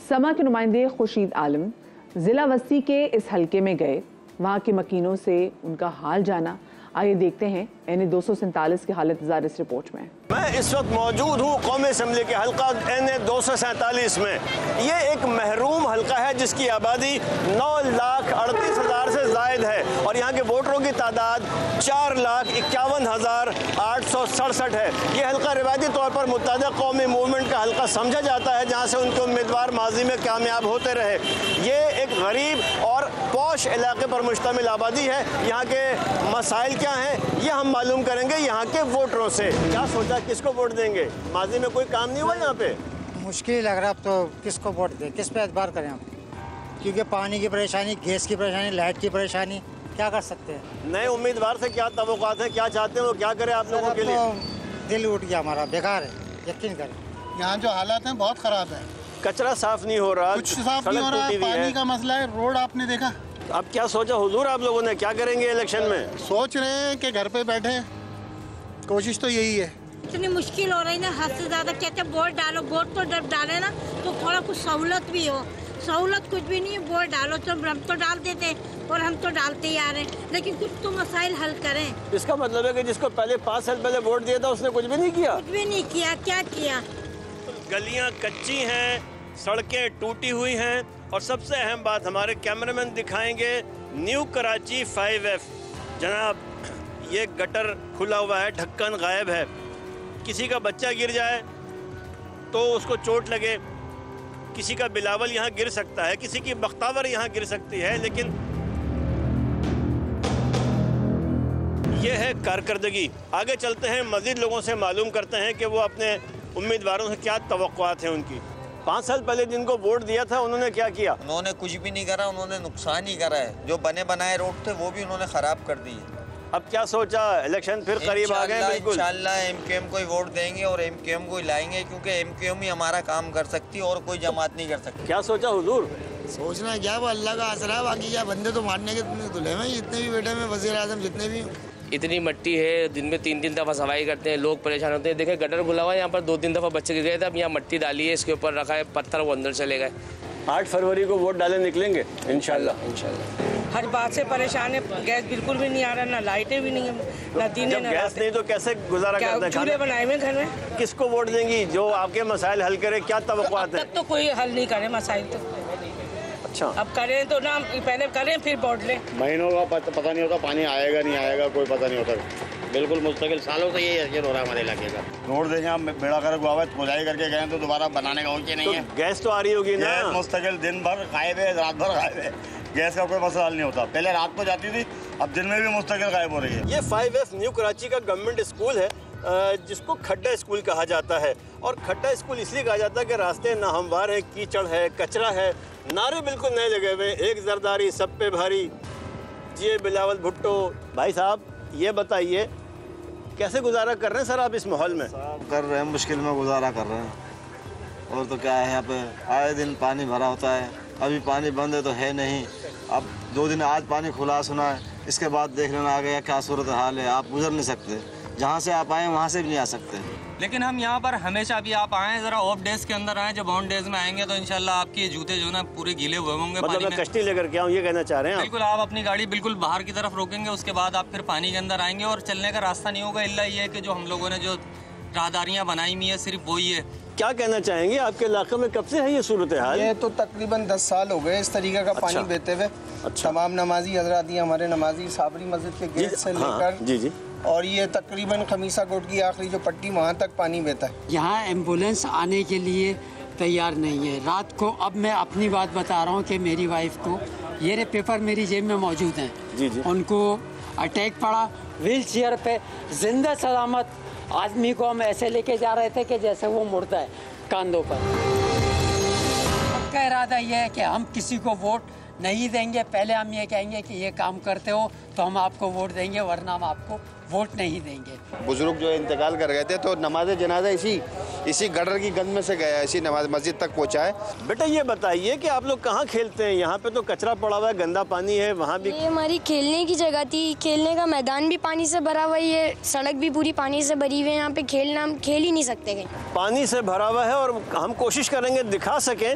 समा के नुमाइंदे खुर्शीद आलम ज़िला वस्ती के इस हल्के में गए, वहाँ के मकीनों से उनका हाल जाना। आइए देखते हैं NA 247 की हालत ज़ार इस रिपोर्ट में। मैं इस वक्त मौजूद हूँ कौमी असम्बली के हल्का NA 247 में। ये एक महरूम हल्का है जिसकी आबादी 9,38,000 से ज़ायद है और यहाँ के वोटरों की तादाद 4,51,867 है। ये हल्का रिवायती तौर पर मुत्तहदा कौमी मूवमेंट का हल्का समझा जाता है, जहाँ से उनके उम्मीदवार माजी में कामयाब होते रहे। ये एक गरीब और पौश इलाके पर मुश्तमिल आबादी है। यहाँ के मसाइल क्या हैं ये हम मालूम करेंगे यहाँ के वोटरों से। क्या सोचा किसको वोट देंगे? माजी में कोई काम नहीं हुआ यहाँ पे? मुश्किल लग रहा है अब तो, किसको वोट दें, किस पे एतबार करें हम, क्योंकि पानी की परेशानी, गैस की परेशानी, लाइट की परेशानी, क्या कर सकते हैं। नए उम्मीदवार से क्या तवक्कुआत हैं, क्या चाहते हैं वो क्या करें आप लोगों के लिए? तो दिल उठ गया हमारा, बेकार है, यकीन करें। यहाँ जो हालात हैं बहुत ख़राब है। कचरा साफ नहीं हो रहा, कुछ साफ नहीं हो रहा, पानी का मसला है, रोड आपने देखा। अब क्या सोचा हुजूर आप लोगों ने, क्या करेंगे इलेक्शन में? सोच रहे हैं कि घर पे बैठे, कोशिश तो यही है। इतनी मुश्किल हो रही है ना, हद से ज़्यादा कहते हैं वोट डालो, वोट तो जब डाले ना तो थोड़ा कुछ सहूलत भी हो। सहूलत कुछ भी नहीं है, वोट डालो तो हम तो डाल देते और हम तो डालते ही आ रहे हैं, लेकिन कुछ तो मसाइल हल करें। इसका मतलब है कि जिसको पहले 5 साल पहले वोट दिया था उसने कुछ भी नहीं किया? कुछ भी नहीं किया, क्या किया? गलियाँ कच्ची हैं, सड़कें टूटी हुई हैं और सबसे अहम बात हमारे कैमरामैन दिखाएंगे न्यू कराची 5F। जनाब ये गटर खुला हुआ है, ढक्कन गायब है, किसी का बच्चा गिर जाए तो उसको चोट लगे, किसी का बिलावल यहाँ गिर सकता है, किसी की बख्तावर यहाँ गिर सकती है, लेकिन ये है कारकर्दगी। आगे चलते हैं, मज़ीद लोगों से मालूम करते हैं कि वो अपने उम्मीदवारों से क्या तवक्कुआत हैं उनकी। 5 साल पहले जिनको वोट दिया था उन्होंने क्या किया? उन्होंने कुछ भी नहीं करा, उन्होंने नुकसान ही करा है। जो बने बनाए रोड थे वो भी उन्होंने ख़राब कर दिए। अब क्या सोचा, इलेक्शन फिर करीब आ गए? बिल्कुल इंशाल्लाह MQM को ही वोट देंगे और MQM को ही लाएंगे, क्योंकि MQM ही हमारा काम कर सकती है और कोई जमात नहीं कर सकती। क्या सोचा हुजूर? सोचना क्या, वो अल्लाह का आसरा है, बाकी क्या बंदे तो मारने के दुल्हे में, जितने भी बेटे में वज़ीर आज़म जितने भी। इतनी मट्टी है, दिन में 3-3 दफ़ा सफाई करते हैं, लोग परेशान होते हैं। देखें गटर खुला हुआ है, यहाँ पर 2-3 दफ़ा बच्चे गिर गए थे, अब यहाँ मट्टी डाली है, इसके ऊपर रखा है पत्थर, वो अंदर चले गए। 8 फरवरी को वोट डाले निकलेंगे इंशाल्लाह। हर बात से परेशान है, गैस बिल्कुल भी नहीं आ रहा, ना लाइटें भी नहीं है, ना दीने ना गैस नहीं तो कैसे गुजारा करते हैं? चूल्हे बनाए हुए घर में। किसको वोट देंगी जो आपके मसाइल हल करे? क्या तवक्कुआत है? तब तो कोई हल नहीं करे मसाइल तो। अच्छा, अब करें तो ना, पहले करें फिर वोट लें। महीनों का पता नहीं होता, पानी आएगा नहीं आएगा कोई पता नहीं होता। बिल्कुल मुस्तकिल सालों से यही असर हो रहा है हमारे इलाके का। रोड देखें, हम बेड़ा कर हुआ खुदाई करके गए तो दोबारा बनाने का होती नहीं है। गैस तो आ रही होगी ना? मुस्तकिल दिन भर गायब है, रात भर गायब है, गैस का कोई मसला हल नहीं होता। पहले रात को जाती थी, अब दिन में भी मुस्तकिल गायब हो रही है। ये 5F न्यू कराची का गवर्नमेंट स्कूल है जिसको खड्डा स्कूल कहा जाता है। और खड्डा स्कूल इसलिए कहा जाता है कि रास्ते नाहमवार हैं, कीचड़ है, कचरा है, नारे बिल्कुल नए लगे हुए, एक जरदारी सब पे भारी। जी बिलावल भुट्टो भाई साहब, ये बताइए कैसे गुजारा कर रहे हैं सर आप इस माहौल में? कर रहे हैं, मुश्किल में गुजारा कर रहे हैं। और तो क्या है, यहाँ पे आए दिन पानी भरा होता है, अभी पानी बंद है तो है नहीं। अब 2 दिन आज पानी खुला सुना है, इसके बाद देख लेना आ गया क्या सूरत हाल है। आप गुजर नहीं सकते, जहाँ से आप आए वहाँ से भी नहीं आ सकते। लेकिन हम यहाँ पर हमेशा भी आप आएँ, ज़रा ऑफ डेज के अंदर आएँ। जब ऑन डेज में आएंगे तो इंशाल्लाह आपके जूते जो है ना पूरे गीले हुए होंगे। मतलब मैं कश्ती लेकर के आऊँ, ये कहना चाह रहे हैं? बिल्कुल, आप अपनी गाड़ी बिल्कुल बाहर की तरफ रोकेंगे, उसके बाद आप फिर पानी के अंदर आएंगे और चलने का रास्ता नहीं होगा। इल्ला ये है कि जो हम लोगों ने जो राहदारियाँ बनाई हुई है सिर्फ वही है। क्या कहना चाहेंगे, आपके इलाके में कब से है ये सूरत हाल? ये तो तकरीबन 10 साल हो गए इस तरीके का पानी बहते हुए। तमाम नमाजी हजरात, हमारे नमाजी साबरी मस्जिद के गेट से लेकर जी और ये तकरीबन खमीसा कोट की आखिरी जो पट्टी वहाँ तक पानी बहता है। यहाँ एम्बुलेंस आने के लिए तैयार नहीं है। रात को, अब मैं अपनी बात बता रहा हूँ कि मेरी वाइफ को, ये पेपर मेरी जेब में मौजूद हैं, जी उनको अटैक पड़ा, व्हील चेयर पे जिंदा सलामत आदमी को हम ऐसे लेके जा रहे थे कि जैसे वो मुड़ता है कांधों पर। का इरादा ये है कि हम किसी को वोट नहीं देंगे। पहले हम ये कहेंगे कि ये काम करते हो तो हम आपको वोट देंगे, वरना हम आपको वोट नहीं देंगे। बुजुर्ग जो इंतकाल कर गए थे तो नमाज जनाजा इसी गटर की गंद में से गया, इसी नमाज मस्जिद तक पहुंचा है। बेटा ये बताइए कि आप लोग कहाँ खेलते हैं? यहाँ पे तो कचरा पड़ा हुआ है, गंदा पानी है, वहाँ भी। ये हमारी खेलने की जगह थी, खेलने का मैदान भी पानी से भरा हुआ है, ये सड़क भी पूरी पानी से भरी हुई है। यहाँ पे खेलना, हम खेल ही नहीं सकते कहीं, पानी से भरा हुआ है। और हम कोशिश करेंगे दिखा सकें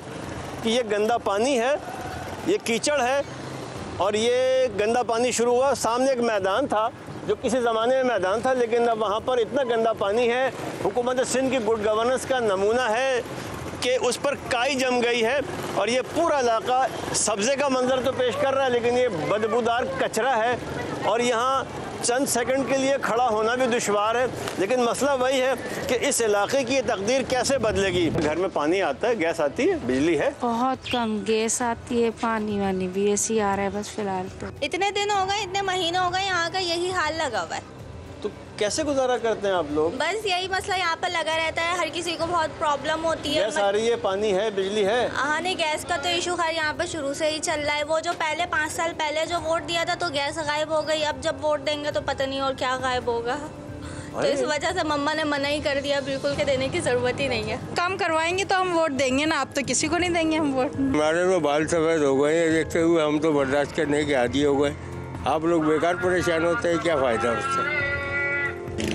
कि ये गंदा पानी है, ये कीचड़ है और ये गंदा पानी शुरू हुआ। सामने एक मैदान था जो किसी ज़माने में मैदान था, लेकिन अब वहाँ पर इतना गंदा पानी है। हुकूमत सिंध की गुड गवर्नेंस का नमूना है कि उस पर काई जम गई है और ये पूरा इलाका सब्ज़े का मंजर तो पेश कर रहा है, लेकिन ये बदबूदार कचरा है और यहाँ चंद सेकंड के लिए खड़ा होना भी दुश्वार है। लेकिन मसला वही है कि इस इलाके की तकदीर कैसे बदलेगी। घर में पानी आता है, गैस आती है, बिजली है? बहुत कम गैस आती है, पानी वानी भी ऐसी आ रहा है बस फिलहाल तो। इतने दिन हो गए, इतने महीने हो गए, यहाँ का यही हाल लगा हुआ है। तो कैसे गुजारा करते हैं आप लोग? बस यही मसला यहाँ पर लगा रहता है, हर किसी को बहुत प्रॉब्लम होती है। गैस आ रही है, पानी है, बिजली है? हाँ नहीं, गैस का तो इशू खैर यहाँ पर शुरू से ही चल रहा है। वो जो पहले 5 साल पहले जो वोट दिया था तो गैस गायब हो गई, अब जब वोट देंगे तो पता नहीं और क्या गायब होगा। तो इस वजह से मम्मा ने मना ही कर दिया, बिल्कुल के देने की जरूरत ही नहीं है। काम करवाएंगे तो हम वोट देंगे ना, आप तो किसी को नहीं देंगे हम वोट। हमारे तो बाल सफेद हो गए देखते हुए, हम तो बर्दाश्त करने के आदी हो गए। आप लोग बेकार परेशान होते हैं, क्या फायदा उससे?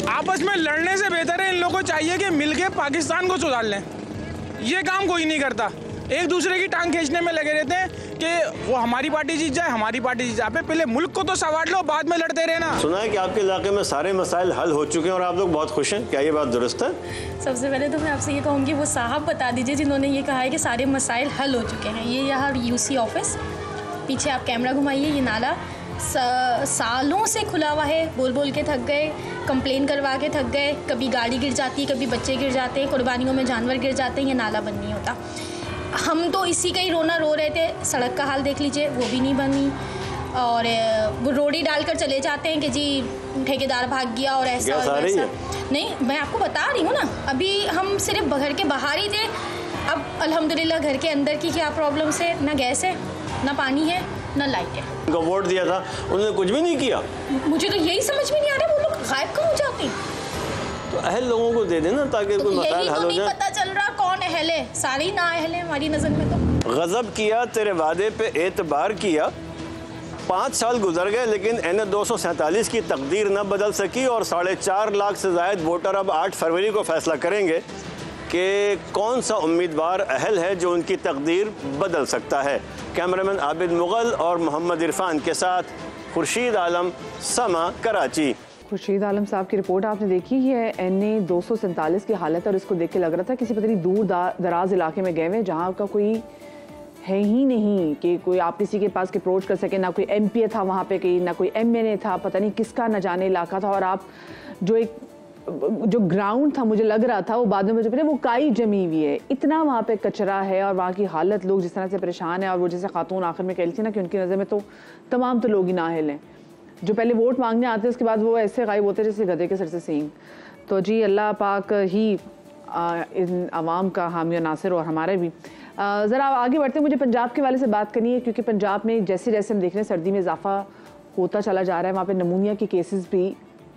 आपस में लड़ने से बेहतर है इन लोगों को चाहिए कि मिलके पाकिस्तान को सुधार लें। ये काम कोई नहीं करता, एक दूसरे की टांग खींचने में लगे रहते हैं कि वो हमारी पार्टी जीत जाए, हमारी पार्टी जीत जाए। पहले मुल्क को तो संवार लो, बाद में लड़ते रहना। सुना है कि आपके इलाके में सारे मसाइल हल हो चुके हैं और आप लोग बहुत खुश हैं, क्या ये बात दुरुस्त है? सबसे पहले तो मैं आपसे ये कहूँगी वो साहब बता दीजिए जिन्होंने ये कहा है कि सारे मसाइल हल हो चुके हैं। ये यहाँ यूसी ऑफिस, पीछे आप कैमरा घुमाइए, ये नाला सालों से खुला हुआ है, बोल बोल के थक गए, कंप्लेन करवा के थक गए। कभी गाड़ी गिर जाती, कभी बच्चे गिर जाते हैं, कुर्बानियों में जानवर गिर जाते हैं, ये नाला बंद नहीं होता। हम तो इसी का ही रोना रो रहे थे। सड़क का हाल देख लीजिए, वो भी नहीं बनी और वो रोड़ी डालकर चले जाते हैं कि जी ठेकेदार भाग गया और ऐसा और वैसा। नहीं, मैं आपको बता रही हूँ ना, अभी हम सिर्फ घर के बाहर ही थे, अब अल्हम्दुलिल्लाह घर के अंदर की क्या प्रॉब्लम्स है, ना गैस है, ना पानी है, ना लाइट है। उनको वोट दिया था, उन्होंने कुछ भी नहीं किया। मुझे तो यही समझ में नहीं आ रहा, वो लोग गायब कहाँ हो जाते हैं? तो अहल लोगों को दे देना ताकि कोई मसाइल हल हो जाए। पता चल रहा कौन अहल है, सारे ही ना अहल है हमारी नज़र में तो। गज़ब किया, तेरे वादे पे एतबार किया, 5 साल गुजर गए लेकिन एन 247 की तकदीर न बदल सकी और 4.5 लाख से ज़ायद वोटर अब 8 फरवरी को फैसला करेंगे कि कौन सा उम्मीदवार अहल है जो उनकी तकदीर बदल सकता है। कैमरामैन आबिद मुगल और मोहम्मद इरफान के साथ खुर्शीद आलम, समा, कराची। खुर्शीद आलम साहब की रिपोर्ट आपने देखी है। NA 247 की हालत और इसको देख के लग रहा था किसी पता नहीं दूर दराज इलाके में गए हुए जहाँ का कोई है ही नहीं कि कोई आप किसी के पास अप्रोच कर सके, ना कोई MP था वहाँ पे, कहीं ना कोई MNA था, पता नहीं किसका न जाने इलाका था। और आप जो ग्राउंड था मुझे लग रहा था वो बाद में मुझे पता वो काई जमी हुई है, इतना वहाँ पे कचरा है और वहाँ की हालत, लोग जिस तरह से परेशान है। और वो जैसे खातून आखिर में कह रही थी ना कि उनकी नज़र में तो तमाम तो लोग ही नाअहल हैं, जो पहले वोट मांगने आते हैं उसके बाद वो ऐसे गायब होते जैसे गधे के सर से सींग। तो जी अल्लाह पाक ही इन आवाम का हामी और नासिर और हमारे भी। ज़रा आगे बढ़ते हैं, मुझे पंजाब के वाले से बात करनी है क्योंकि पंजाब में जैसे जैसे हम देख रहे हैं सर्दी में इजाफा होता चला जा रहा है, वहाँ पे नमूनिया के केसेस भी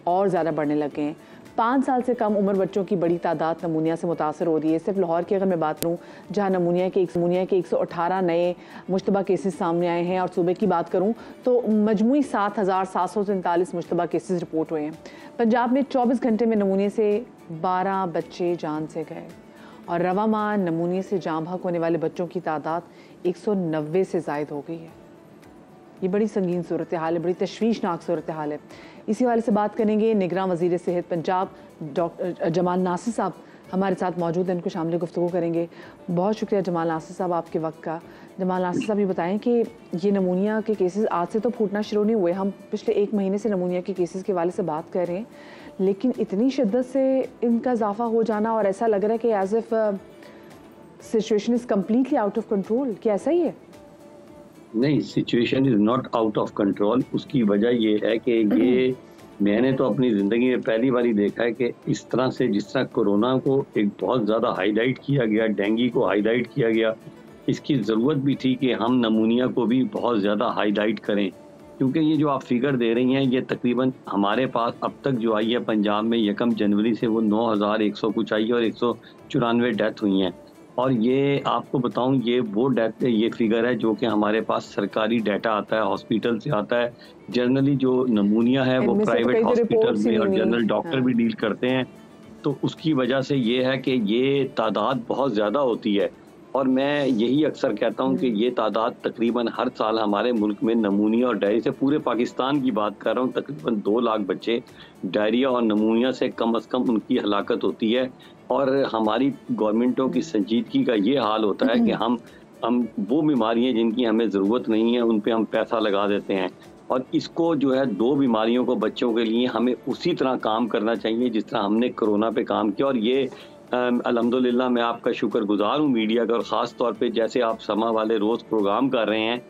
और ज़्यादा बढ़ने लगे हैं। 5 साल से कम उम्र बच्चों की बड़ी तादाद नमूनिया से मुतासर हो रही है। सिर्फ लाहौर की अगर मैं बात करूँ, जहाँ नमूनिया के 118 नए मुश्तबा केसेस सामने आए हैं, और सूबे की बात करूँ तो मजमूई 7,743 मुश्तबा केसेस रिपोर्ट हुए हैं। पंजाब में 24 घंटे में नमूने से 12 बच्चे जान से गए और रवा माह नमूने से जाम हक होने वाले बच्चों की तादाद 190 से ज़ायद हो गई है। ये बड़ी संगीन सूरत हाल है, बड़ी तशवीशनाक सूरत हाल है। इसी वाले से बात करेंगे। निगरान वज़ीर सेहत पंजाब डॉक्टर जमाल नासिर साहब हमारे साथ मौजूद हैं, इनको शामिल गुफ्तगू करेंगे। बहुत शुक्रिया जमाल नासिर साहब आपके वक्त का। जमाल नासिर साहब ये बताएं कि ये नमूनिया के केसेस आज से तो फूटना शुरू नहीं हुए, हम पिछले 1 महीने से नमूनिया के केसेस के वाले से बात कर रहे हैं, लेकिन इतनी शिद्दत से इनका इजाफा हो जाना और ऐसा लग रहा है कि as if situation is completely out of control, क्या ऐसा ही है? नहीं, situation is not out of control. उसकी वजह ये है कि ये मैंने तो अपनी ज़िंदगी में पहली बार ही देखा है कि इस तरह से जिस तरह कोरोना को एक बहुत ज़्यादा हाईलाइट किया गया, डेंगू को हाईलाइट किया गया, इसकी ज़रूरत भी थी कि हम नमूनिया को भी बहुत ज़्यादा हाईलाइट करें, क्योंकि ये जो आप फिगर दे रही हैं ये तकरीबन हमारे पास अब तक जो आई है पंजाब में 1 जनवरी से वो 9,100 कुछ आई है और 194 डेथ हुई हैं। और ये आपको बताऊं, ये वो डेथ ये फिगर है जो कि हमारे पास सरकारी डाटा आता है, हॉस्पिटल से आता है। जनरली जो नमूनिया है वो प्राइवेट हॉस्पिटल में और जनरल डॉक्टर भी डील करते हैं, तो उसकी वजह से ये है कि ये तादाद बहुत ज़्यादा होती है। और मैं यही अक्सर कहता हूँ कि ये तादाद तकरीबन हर साल हमारे मुल्क में नमूनिया और डायरिया से, पूरे पाकिस्तान की बात कर रहा हूँ, तकरीबन 2 लाख बच्चे डायरिया और नमूनिया से कम उनकी हलाकत होती है। और हमारी गवर्नमेंटों की संजीदगी का ये हाल होता है कि हम वो बीमारियाँ जिनकी हमें ज़रूरत नहीं है उन पे हम पैसा लगा देते हैं। और इसको जो है 2 बीमारियों को बच्चों के लिए हमें उसी तरह काम करना चाहिए जिस तरह हमने कोरोना पे काम किया। और ये अल्हम्दुलिल्लाह मैं आपका शुक्रगुजार हूँ मीडिया का, और ख़ास तौर पे जैसे आप समा वाले रोज़ प्रोग्राम कर रहे हैं,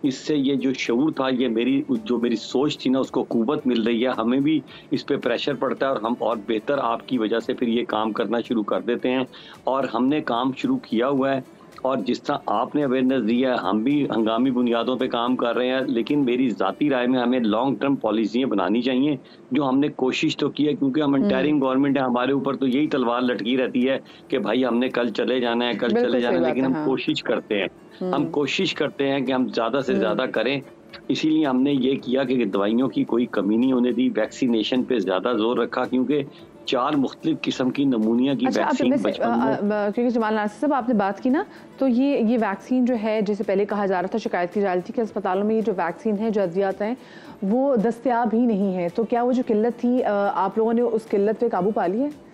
इससे ये जो शऊर था, ये मेरी सोच थी ना, उसको कुव्वत मिल रही है। हमें भी इस पे प्रेशर पड़ता है और हम और बेहतर आपकी वजह से फिर ये काम करना शुरू कर देते हैं। और हमने काम शुरू किया हुआ है, और जिस तरह आपने अवेयरनेस दी है हम भी हंगामी बुनियादों पे काम कर रहे हैं। लेकिन मेरी ज़ाती राय में हमें लॉन्ग टर्म पॉलिसियाँ बनानी चाहिए, जो हमने कोशिश तो की है, क्योंकि हम इंटरिम गवर्नमेंट है, हमारे ऊपर तो यही तलवार लटकी रहती है कि भाई हमने कल चले जाना है, कल चले जाना है। लेकिन हम कोशिश करते हैं, कि हम ज़्यादा से ज़्यादा करें। इसीलिए हमने ये किया कि दवाइयों की कोई कमी नहीं होने दी, वैक्सीनेशन पे ज़्यादा जोर रखा, क्योंकि 4 मुख्तलिफ किस्म की नमूनिया की वैक्सीन क्योंकि जमाल नासिर साहब आपने बात की ना, तो ये वैक्सीन जो है, जैसे पहले कहा जा रहा था, शिकायत की जा रही थी कि अस्पतालों में ये जो वैक्सीन है, जो अद्वियात हैं, वो दस्तयाब ही नहीं है, तो क्या वो जो किल्लत थी आप लोगों ने उस किल्लत पे काबू पा लिया है?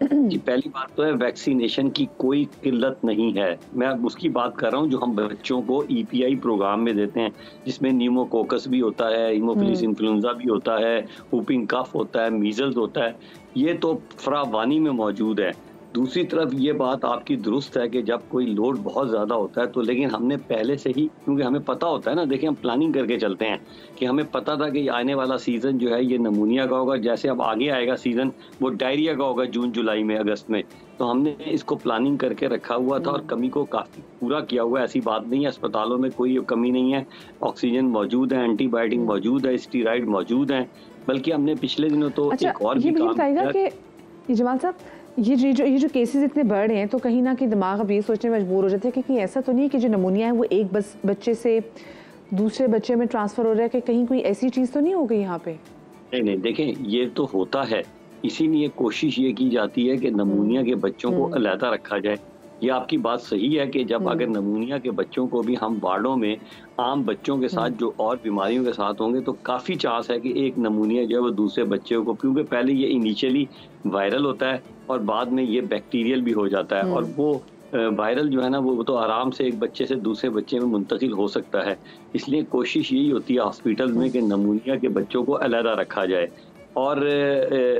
जी, पहली बात तो है वैक्सीनेशन की कोई किल्लत नहीं है। मैं उसकी बात कर रहा हूँ जो हम बच्चों को EPI प्रोग्राम में देते हैं, जिसमें न्यूमोकोकस भी होता है, हीमोफिलस इन्फ्लुएंजा भी होता है, वूपिंग कफ होता है, मीजल्स होता है, ये तो फरावानी में मौजूद है। दूसरी तरफ ये बात आपकी दुरुस्त है कि जब कोई लोड बहुत ज़्यादा होता है तो, लेकिन हमने पहले से ही, क्योंकि हमें पता होता है ना, देखिए हम प्लानिंग करके चलते हैं कि हमें पता था कि आने वाला सीज़न जो है ये नमूनिया का होगा, जैसे अब आगे आएगा सीज़न वो डायरिया का होगा जून जुलाई में, अगस्त में, तो हमने इसको प्लानिंग करके रखा हुआ था और कमी को काफ़ी पूरा किया हुआ है। ऐसी बात नहीं है, अस्पतालों में कोई कमी नहीं है, ऑक्सीजन मौजूद है, एंटीबायोटिक मौजूद है, स्टीरॉइड मौजूद हैं, बल्कि हमने पिछले दिनों तो एक और भी काम किया। जमाल साहब, ये जो केसेस इतने बढ़ रहे हैं, तो कहीं ना कहीं दिमाग अब ये सोचने में मजबूर हो जाते हैं कि कहीं ऐसा तो नहीं है कि जो नमूनिया है वो एक बच्चे से दूसरे बच्चे में ट्रांसफ़र हो रहा है, कि कहीं कोई ऐसी चीज़ तो नहीं हो गई यहाँ पे? नहीं, देखें ये तो होता है, इसीलिए कोशिश ये की जाती है कि नमूनिया के बच्चों को अलहदा रखा जाए। ये आपकी बात सही है कि जब अगर नमूनिया के बच्चों को भी हम वार्डों में आम बच्चों के साथ जो और बीमारियों के साथ होंगे, तो काफ़ी चांस है कि एक नमूनिया जो है वो दूसरे बच्चे को, क्योंकि पहले ये इनिशियली वायरल होता है और बाद में ये बैक्टीरियल भी हो जाता है, और वो वायरल जो है ना वो तो आराम से एक बच्चे से दूसरे बच्चे में मुंतकिल हो सकता है। इसलिए कोशिश यही होती है हॉस्पिटल में कि नमूनिया के बच्चों को अलहदा रखा जाए। और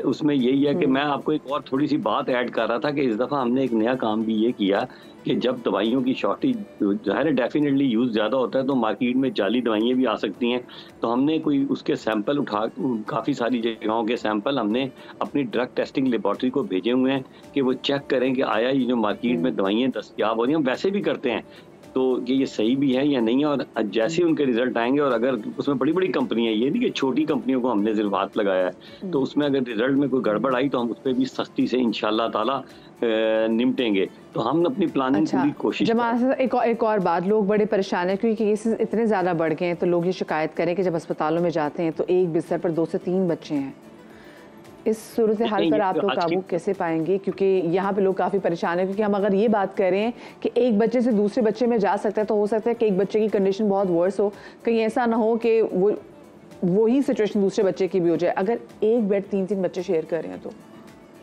उसमें यही है कि मैं आपको एक और थोड़ी सी बात ऐड कर रहा था कि इस दफ़ा हमने एक नया काम भी ये किया कि जब दवाइयों की शॉर्टेज ज़ाहिर है डेफिनेटली यूज़ ज़्यादा होता है तो मार्केट में जाली दवाइयाँ भी आ सकती हैं, तो हमने कोई उसके सैंपल उठा, काफ़ी सारी जगहों के सैंपल हमने अपनी ड्रग टेस्टिंग लेबॉर्ट्री को भेजे हुए हैं कि वो चेक करें कि आया ये जो मार्केट में दवाइयाँ दस्तयाब हो रही हैं, हम वैसे भी करते हैं तो कि ये सही भी है या नहीं है, और जैसे ही उनके रिजल्ट आएंगे और अगर उसमें बड़ी बड़ी कंपनियां, ये नहीं कि छोटी कंपनियों को हमने सिर्फ हाथ लगाया है, तो उसमें अगर रिजल्ट में कोई गड़बड़ आई तो हम उस पर भी सख्ती से इंशाल्लाह ताला निपटेंगे। तो हम अपनी प्लानिंग पूरी कोशिश। एक और बात, लोग बड़े परेशान हैं क्योंकि केसेस इतने ज़्यादा बढ़ गए हैं, तो लोग ये शिकायत करें कि जब अस्पतालों में जाते हैं तो एक बिस्तर पर 2 से 3 बच्चे हैं। इस सूरत हाल पर आप लोग काबू कैसे पाएंगे? क्योंकि यहाँ पे लोग काफ़ी परेशान हैं, क्योंकि हम अगर ये बात करें कि एक बच्चे से दूसरे बच्चे में जा सकता है तो हो सकता है कि एक बच्चे की कंडीशन बहुत वर्स हो, कहीं ऐसा ना हो कि वही सिचुएशन दूसरे बच्चे की भी हो जाए अगर एक बेड 3-3 बच्चे शेयर कर रहे हैं तो।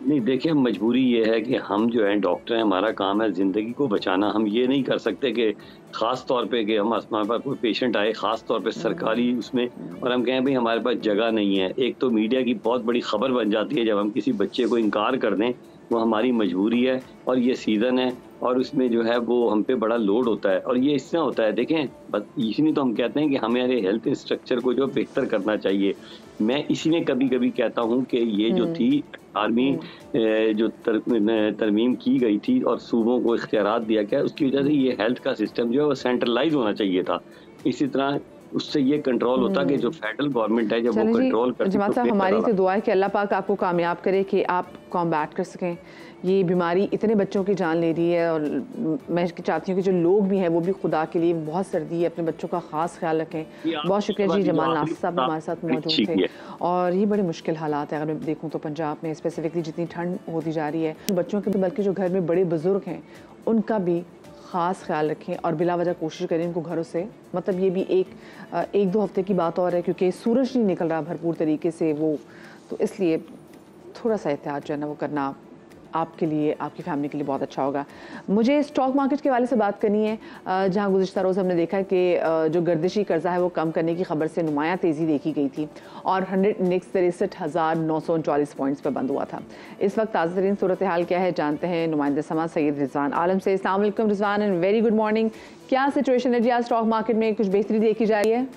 नहीं देखिए, मजबूरी ये है कि हम जो है डॉक्टर हैं, हमारा काम है ज़िंदगी को बचाना। हम ये नहीं कर सकते कि ख़ास तौर पे कि हमारे पास कोई पेशेंट आए ख़ास तौर पे सरकारी उसमें और हम कहें भाई हमारे पास जगह नहीं है। एक तो मीडिया की बहुत बड़ी खबर बन जाती है जब हम किसी बच्चे को इनकार कर दें, वो हमारी मजबूरी है और ये सीज़न है और उसमें जो है वो हम पे बड़ा लोड होता है और ये इससे होता है। देखें, बस इसलिए तो हम कहते हैं कि हमारे हेल्थ स्ट्रक्चर को जो बेहतर करना चाहिए। मैं इसी में कभी कभी कहता हूँ कि ये जो थी आर्मी जो तरमीम की गई थी और सूबों को इख्तियारात दिया गया, उसकी वजह से ये हेल्थ का सिस्टम जो है वो सेंट्रलाइज होना चाहिए था। इसी तरह उससे ये कंट्रोल होता कि जो फेडरल गवर्नमेंट है जब वो कंट्रोल करती है। तो हमारी तो दुआ है कि अल्लाह पाक आपको कामयाब करे कि आप कॉम्बैट कर सकें। ये बीमारी इतने बच्चों की जान ले रही है और मैं चाहती हूँ कि जो लोग भी हैं वो भी खुदा के लिए, बहुत सर्दी है, अपने बच्चों का ख़ास ख्याल रखें। बहुत शुक्रिया जी, जमाल नासिर साहब हमारे साथ मौजूद थे। और ये बड़े मुश्किल हालात है, अगर मैं देखूँ तो पंजाब में स्पेसिफिकली जितनी ठंड होती जा रही है, बच्चों के बल्कि जो घर में बड़े बुजुर्ग हैं उनका भी ख़ास ख्याल रखें और बिला वजह कोशिश करें उनको घरों से, मतलब ये भी एक 2 हफ्ते की बात और है क्योंकि सूरज नहीं निकल रहा भरपूर तरीके से वो, तो इसलिए थोड़ा सा एहतियात जो है ना वो करना आपके लिए, आपकी फैमिली के लिए बहुत अच्छा होगा। मुझे स्टॉक मार्केट के हवाले से बात करनी है, जहां गुज़िश्ता रोज़ हमने देखा कि जो गर्दिशी कर्जा है वो कम करने की खबर से नुमायां तेज़ी देखी गई थी और 100 इंडेक्स 63,939 पॉइंट्स पर बंद हुआ था। इस वक्त ताज़ा तरीन सूरत हाल क्या है जानते हैं नुमाइंदे समा सैयद रिजवान आलम से। अस्सलाम वालेकुम Rizwan and very good morning. क्या सिचुएशन है जी आज स्टॉक मार्केट में, कुछ बेहतरी देखी जा रही है?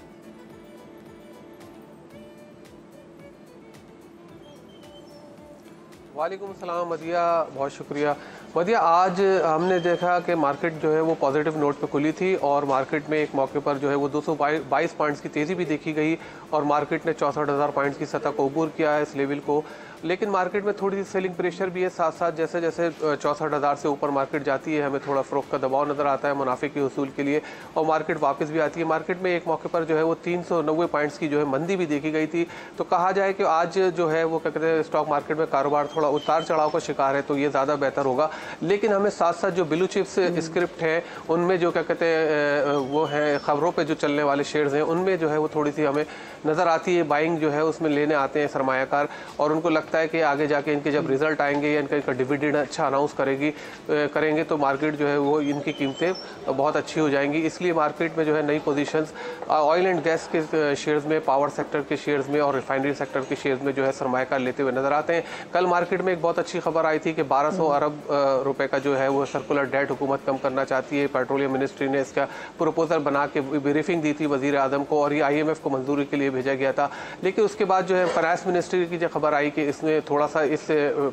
वालेकुम सलाम मदिया, बहुत शुक्रिया मदिया। आज हमने देखा कि मार्केट जो है वो पॉजिटिव नोट पे खुली थी और मार्केट में एक मौके पर जो है वो 222 पॉइंट्स की तेज़ी भी देखी गई और मार्केट ने 64,000 पॉइंट्स की सतह को अबूर किया है इस लेवल को। लेकिन मार्केट में थोड़ी सी सेलिंग प्रेशर भी है, साथ साथ जैसे जैसे 64,000 से ऊपर मार्केट जाती है हमें थोड़ा फ़रोख्त का दबाव नज़र आता है मुनाफे के हसूल के लिए और मार्केट वापस भी आती है। मार्केट में एक मौके पर जो है वो 390 पॉइंट्स की जो है मंदी भी देखी गई थी। तो कहा जाए कि आज जो है वो क्या कहते हैं स्टॉक मार्केट में कारोबार थोड़ा उतार चढ़ाव का शिकार है, तो ये ज़्यादा बेहतर होगा। लेकिन हमें साथ साथ जो ब्लू चिप्स स्क्रिप्ट है उनमें जो क्या कहते हैं वो है ख़बरों पर जो चलने वाले शेयर्स हैं उनमें जो है वो थोड़ी सी हमें नज़र आती है बाइंग जो है उसमें लेने आते हैं सरमायाकार और उनको लगता है कि आगे जाके इनके जब रिजल्ट आएंगे या इनका डिविडेंड अच्छा अनाउंस करेंगे तो मार्केट जो है वो इनकी कीमतें बहुत अच्छी हो जाएंगी। इसलिए मार्केट में जो है नई पोजीशंस ऑयल एंड गैस के शेयर्स में, पावर सेक्टर के शेयर्स में और रिफाइनरी सेक्टर के शेयर्स में जो है सरमायाकार लेते हुए नजर आते हैं। कल मार्केट में एक बहुत अच्छी खबर आई थी कि 1200 अरब रुपए का जो है वो सर्कुलर डेट हुकूमत कम करना चाहती है। पेट्रोलियम मिनिस्ट्री ने इसका प्रपोजल बना के ब्रीफिंग दी थी वजीर आजम को और ये IMF को मंजूरी के लिए भेजा गया था। लेकिन उसके बाद जो है फाइनेंस मिनिस्ट्री की जो खबर आई कि इसने थोड़ा सा इस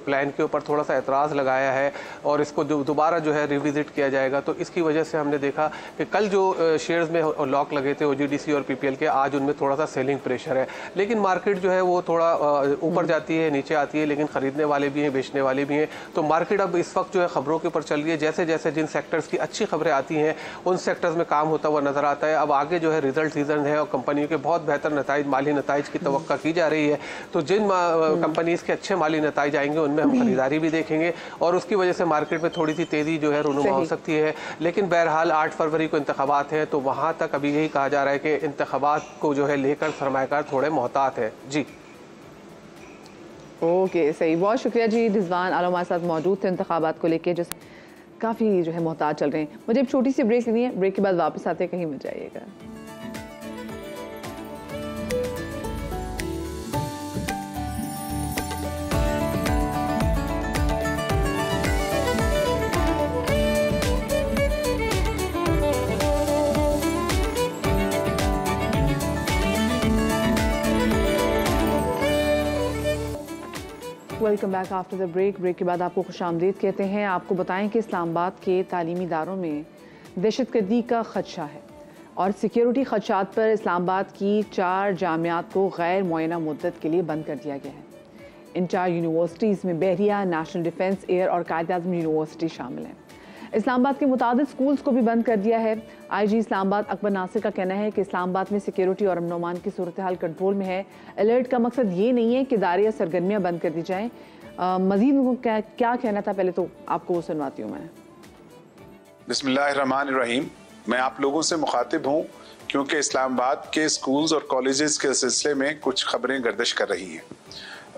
प्लान के ऊपर थोड़ा सा एतराज़ लगाया है और इसको दोबारा जो है रिविजिट किया जाएगा। तो इसकी वजह से हमने देखा कि कल जो शेयर्स में लॉक लगे थे OGDC और PPL के, आज उनमें थोड़ा सा सेलिंग प्रेशर है। लेकिन मार्केट जो है वो थोड़ा ऊपर जाती है नीचे आती है, लेकिन खरीदने वाले भी हैं बेचने वाले भी हैं। तो मार्केट अब इस वक्त जो है खबरों के ऊपर चल रही है। जैसे जैसे जिन सेक्टर्स की अच्छी खबरें आती हैं उन सेक्टर्स में काम होता हुआ नजर आता है। अब आगे जो है रिजल्ट सीजन है और कंपनियों के बहुत बेहतर नताइज, माली नताइज की तवक्का की जा रही है। तो जिन कंपनीज के अच्छे माली नताइज आएंगे उनमें हम खरीदारी भी देखेंगे और उसकी वजह से मार्केट में थोड़ी सी तेजी जो है रूनुमा हो सकती है। लेकिन बहरहाल 8 फरवरी को इंतखाबात हैं तो वहाँ तक अभी यही कहा जा रहा है कि इंतखाबात को जो है लेकर सरमायाकार थोड़े मोहतात है। जी ओके, सही, बहुत शुक्रिया जी। रिजवान आलम हमारे साथ मौजूद थे इंतखाबात को लेके जो काफ़ी जो है मोहताज चल रहे हैं। मुझे एक छोटी सी ब्रेक लेनी है, ब्रेक के बाद वापस आते कहीं मत जाइएगा। Welcome back after the break के बाद आपको खुशामदीद कहते हैं। आपको बताएं कि इस्लामाबाद के तालीमी इदारों में दहशतगर्दी का खदशा है और सिक्योरिटी खदशात पर इस्लामाबाद की 4 जामियात को गैर मुअय्यना मुद्दत के लिए बंद कर दिया गया है। इन 4 यूनिवर्सिटीज़ में बहरिया, नेशनल डिफेंस, एयर और कायद-ए-आज़म यूनिवर्सिटी शामिल हैं। इस्लामाबाद के मुतादिद स्कूल्स को भी बंद कर दिया है। IG इस्लामाबाद अकबर नासिर का कहना है कि इस्लामाबाद में सिक्योरिटी और अमन अमान की सूरत हाल कंट्रोल में है। अलर्ट का मकसद ये नहीं है कि इदारे या सरगर्मियाँ बंद कर दी जाएँ। मज़ीद उनको क्या कहना था, पहले तो आपको वो सुनवाती हूँ मैं। बिस्मिल्लाहिर्रहमानिर्रहीम। मैं आप लोगों से मुखातिब हूँ क्योंकि इस्लामाबाद के स्कूल्स और कॉलेजेस के सिलसिले में कुछ खबरें गर्दिश कर रही हैं।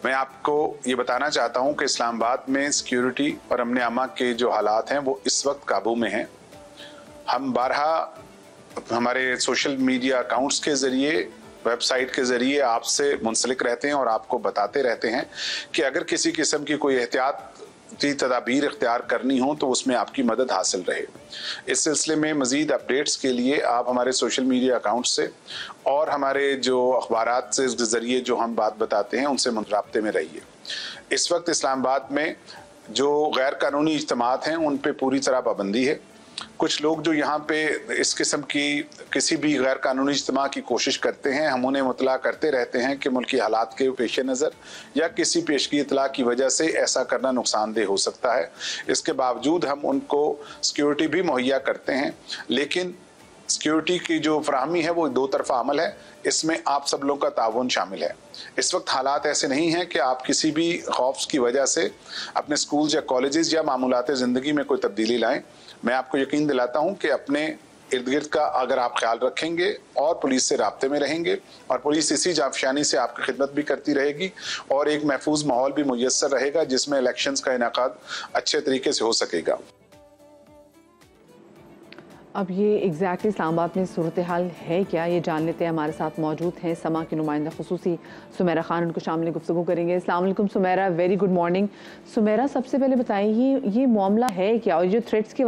मैं आपको ये बताना चाहता हूँ कि इस्लामाबाद में सिक्योरिटी और अमन अमान के जो हालात हैं वो इस वक्त काबू में हैं। हम बारहा हमारे सोशल मीडिया अकाउंट्स के ज़रिए, वेबसाइट के ज़रिए आपसे मुंसलिक रहते हैं और आपको बताते रहते हैं कि अगर किसी किस्म की कोई एहतियाती तदाबीर इख्तियार करनी हो तो उसमें आपकी मदद हासिल रहे। इस सिलसिले में मज़ीद अपडेट्स के लिए आप हमारे सोशल मीडिया अकाउंट से और हमारे जो अखबारात से ज़रिए जो हम बात बताते हैं उनसे राब्ते में रहिए। इस वक्त इस्लामाबाद में जो गैर कानूनी इज्तिमात हैं उन पे पूरी तरह पाबंदी है। कुछ लोग जो यहाँ पे इस किस्म की किसी भी गैर कानूनी इज्तिमा की कोशिश करते हैं, हम उन्हें मुतला करते रहते हैं कि मुल्की हालात के पेश नज़र या किसी पेशगी इतला की वजह से ऐसा करना नुकसानदेह हो सकता है। इसके बावजूद हम उनको सिक्योरिटी भी मुहैया करते हैं, लेकिन सिक्योरिटी की जो फराहमी है वो 2 तरफा अमल है। इसमें आप सब लोगों का ताउन शामिल है। इस वक्त हालात ऐसे नहीं हैं कि आप किसी भी खौफ की वजह से अपने स्कूल्स या कॉलेजेस या मामूलात ज़िंदगी में कोई तब्दीली लाएं। मैं आपको यकीन दिलाता हूं कि अपने इर्द गिर्द का अगर आप ख्याल रखेंगे और पुलिस से राब्ते में रहेंगे और पुलिस इसी जाफशानी से आपकी खिदमत भी करती रहेगी और एक महफूज माहौल भी मुयस्सर रहेगा जिसमें इलेक्शंस का इनेकाद अच्छे तरीके से हो सकेगा। अब ये एग्जैक्टली इस्लामाबाद में सूरत हाल है क्या, ये जान लेते हैं। हमारे साथ मौजूद हैं समा की नुमाइंदा खुसूसी सुमेरा खान, उनको शामिल गुफ्तगू करेंगे। अस्सलाम वालेकुम Sumera, very good morning. Sumera, सबसे पहले बताइए ये मामला है क्या, और जो थ्रेट्स के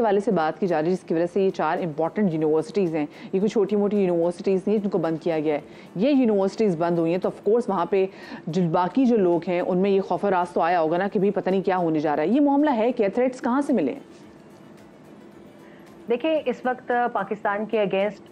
वाले से बात की जा रही है जिसकी वजह से ये 4 इंपॉर्टेंट यूनिवर्सिटीज़ हैं, ये कोई छोटी मोटी यूनिवर्सिटीज़ नहीं जिनको बंद किया गया है। ये यूनिवर्सिटीज़ बंद हुई हैं तो ऑफकोर्स वहाँ पे जो बाकी जो लोग हैं उनमें ये खौफ राज तो आया होगा ना कि भाई पता नहीं क्या होने जा रहा है। ये मामला है क्या, थ्रेट्स कहाँ से मिले? देखिए, इस वक्त पाकिस्तान के अगेंस्ट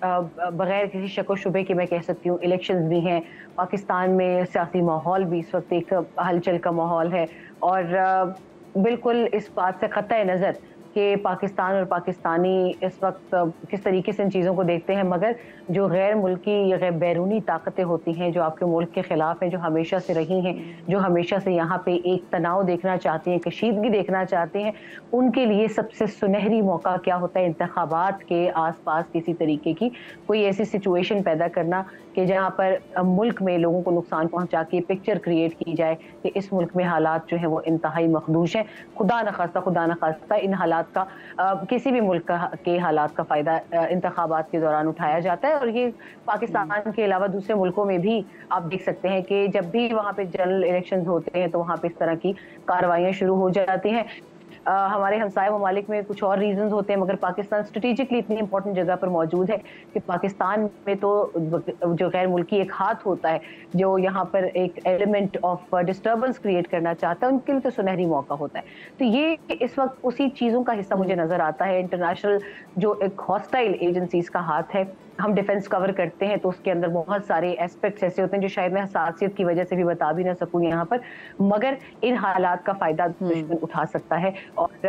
बगैर किसी शक व शुबे के मैं कह सकती हूँ इलेक्शंस भी हैं। पाकिस्तान में सियासी माहौल भी इस वक्त एक हलचल का माहौल है और बिल्कुल इस बात से क़त्ई नज़र कि पाकिस्तान और पाकिस्तानी इस वक्त किस तरीके से इन चीज़ों को देखते हैं, मगर जो गैर मुल्की या गैर बैरूनी ताकतें होती हैं जो आपके मुल्क के ख़िलाफ़ हैं, जो हमेशा से रही हैं, जो हमेशा से यहाँ पे एक तनाव देखना चाहती हैं, कशीदगी देखना चाहते हैं, उनके लिए सबसे सुनहरी मौका क्या होता है, इंतखाबात के आसपास किसी तरीके की कोई ऐसी सिचुएशन पैदा करना कि जहाँ पर मुल्क में लोगों को नुकसान पहुँचा के पिक्चर क्रिएट की जाए कि इस मुल्क में हालात जो हैं वो इंतहाई मखदूश हैं। खुदा न खास्ता इन हालात का किसी भी मुल्क के हालात का फ़ायदा इंतखाबात के दौरान उठाया जाता है और ये पाकिस्तान के अलावा दूसरे मुल्कों में भी आप देख सकते हैं कि जब भी वहाँ पे जनरल इलेक्शंस होते हैं तो वहाँ पे इस तरह की कार्रवाइयाँ शुरू हो जाती हैं। हमारे हमसाय ममालिक में कुछ और रीजंस होते हैं, मगर पाकिस्तान स्ट्रेटेजिकली इतनी इंपॉर्टेंट जगह पर मौजूद है कि पाकिस्तान में तो जो गैर मुल्की एक हाथ होता है जो यहाँ पर एक एलिमेंट ऑफ डिस्टर्बेंस क्रिएट करना चाहता है, उनके लिए तो सुनहरी मौका होता है। तो ये इस वक्त उसी चीज़ों का हिस्सा मुझे नज़र आता है। इंटरनेशनल जो एक हॉस्टाइल एजेंसीज का हाथ है, हम डिफेंस कवर करते हैं तो उसके अंदर बहुत सारे एस्पेक्ट्स ऐसे होते हैं जो शायद मैं हसासियत की वजह से भी बता भी ना सकूं यहाँ पर, मगर इन हालात का फ़ायदा दुश्मन उठा सकता है। और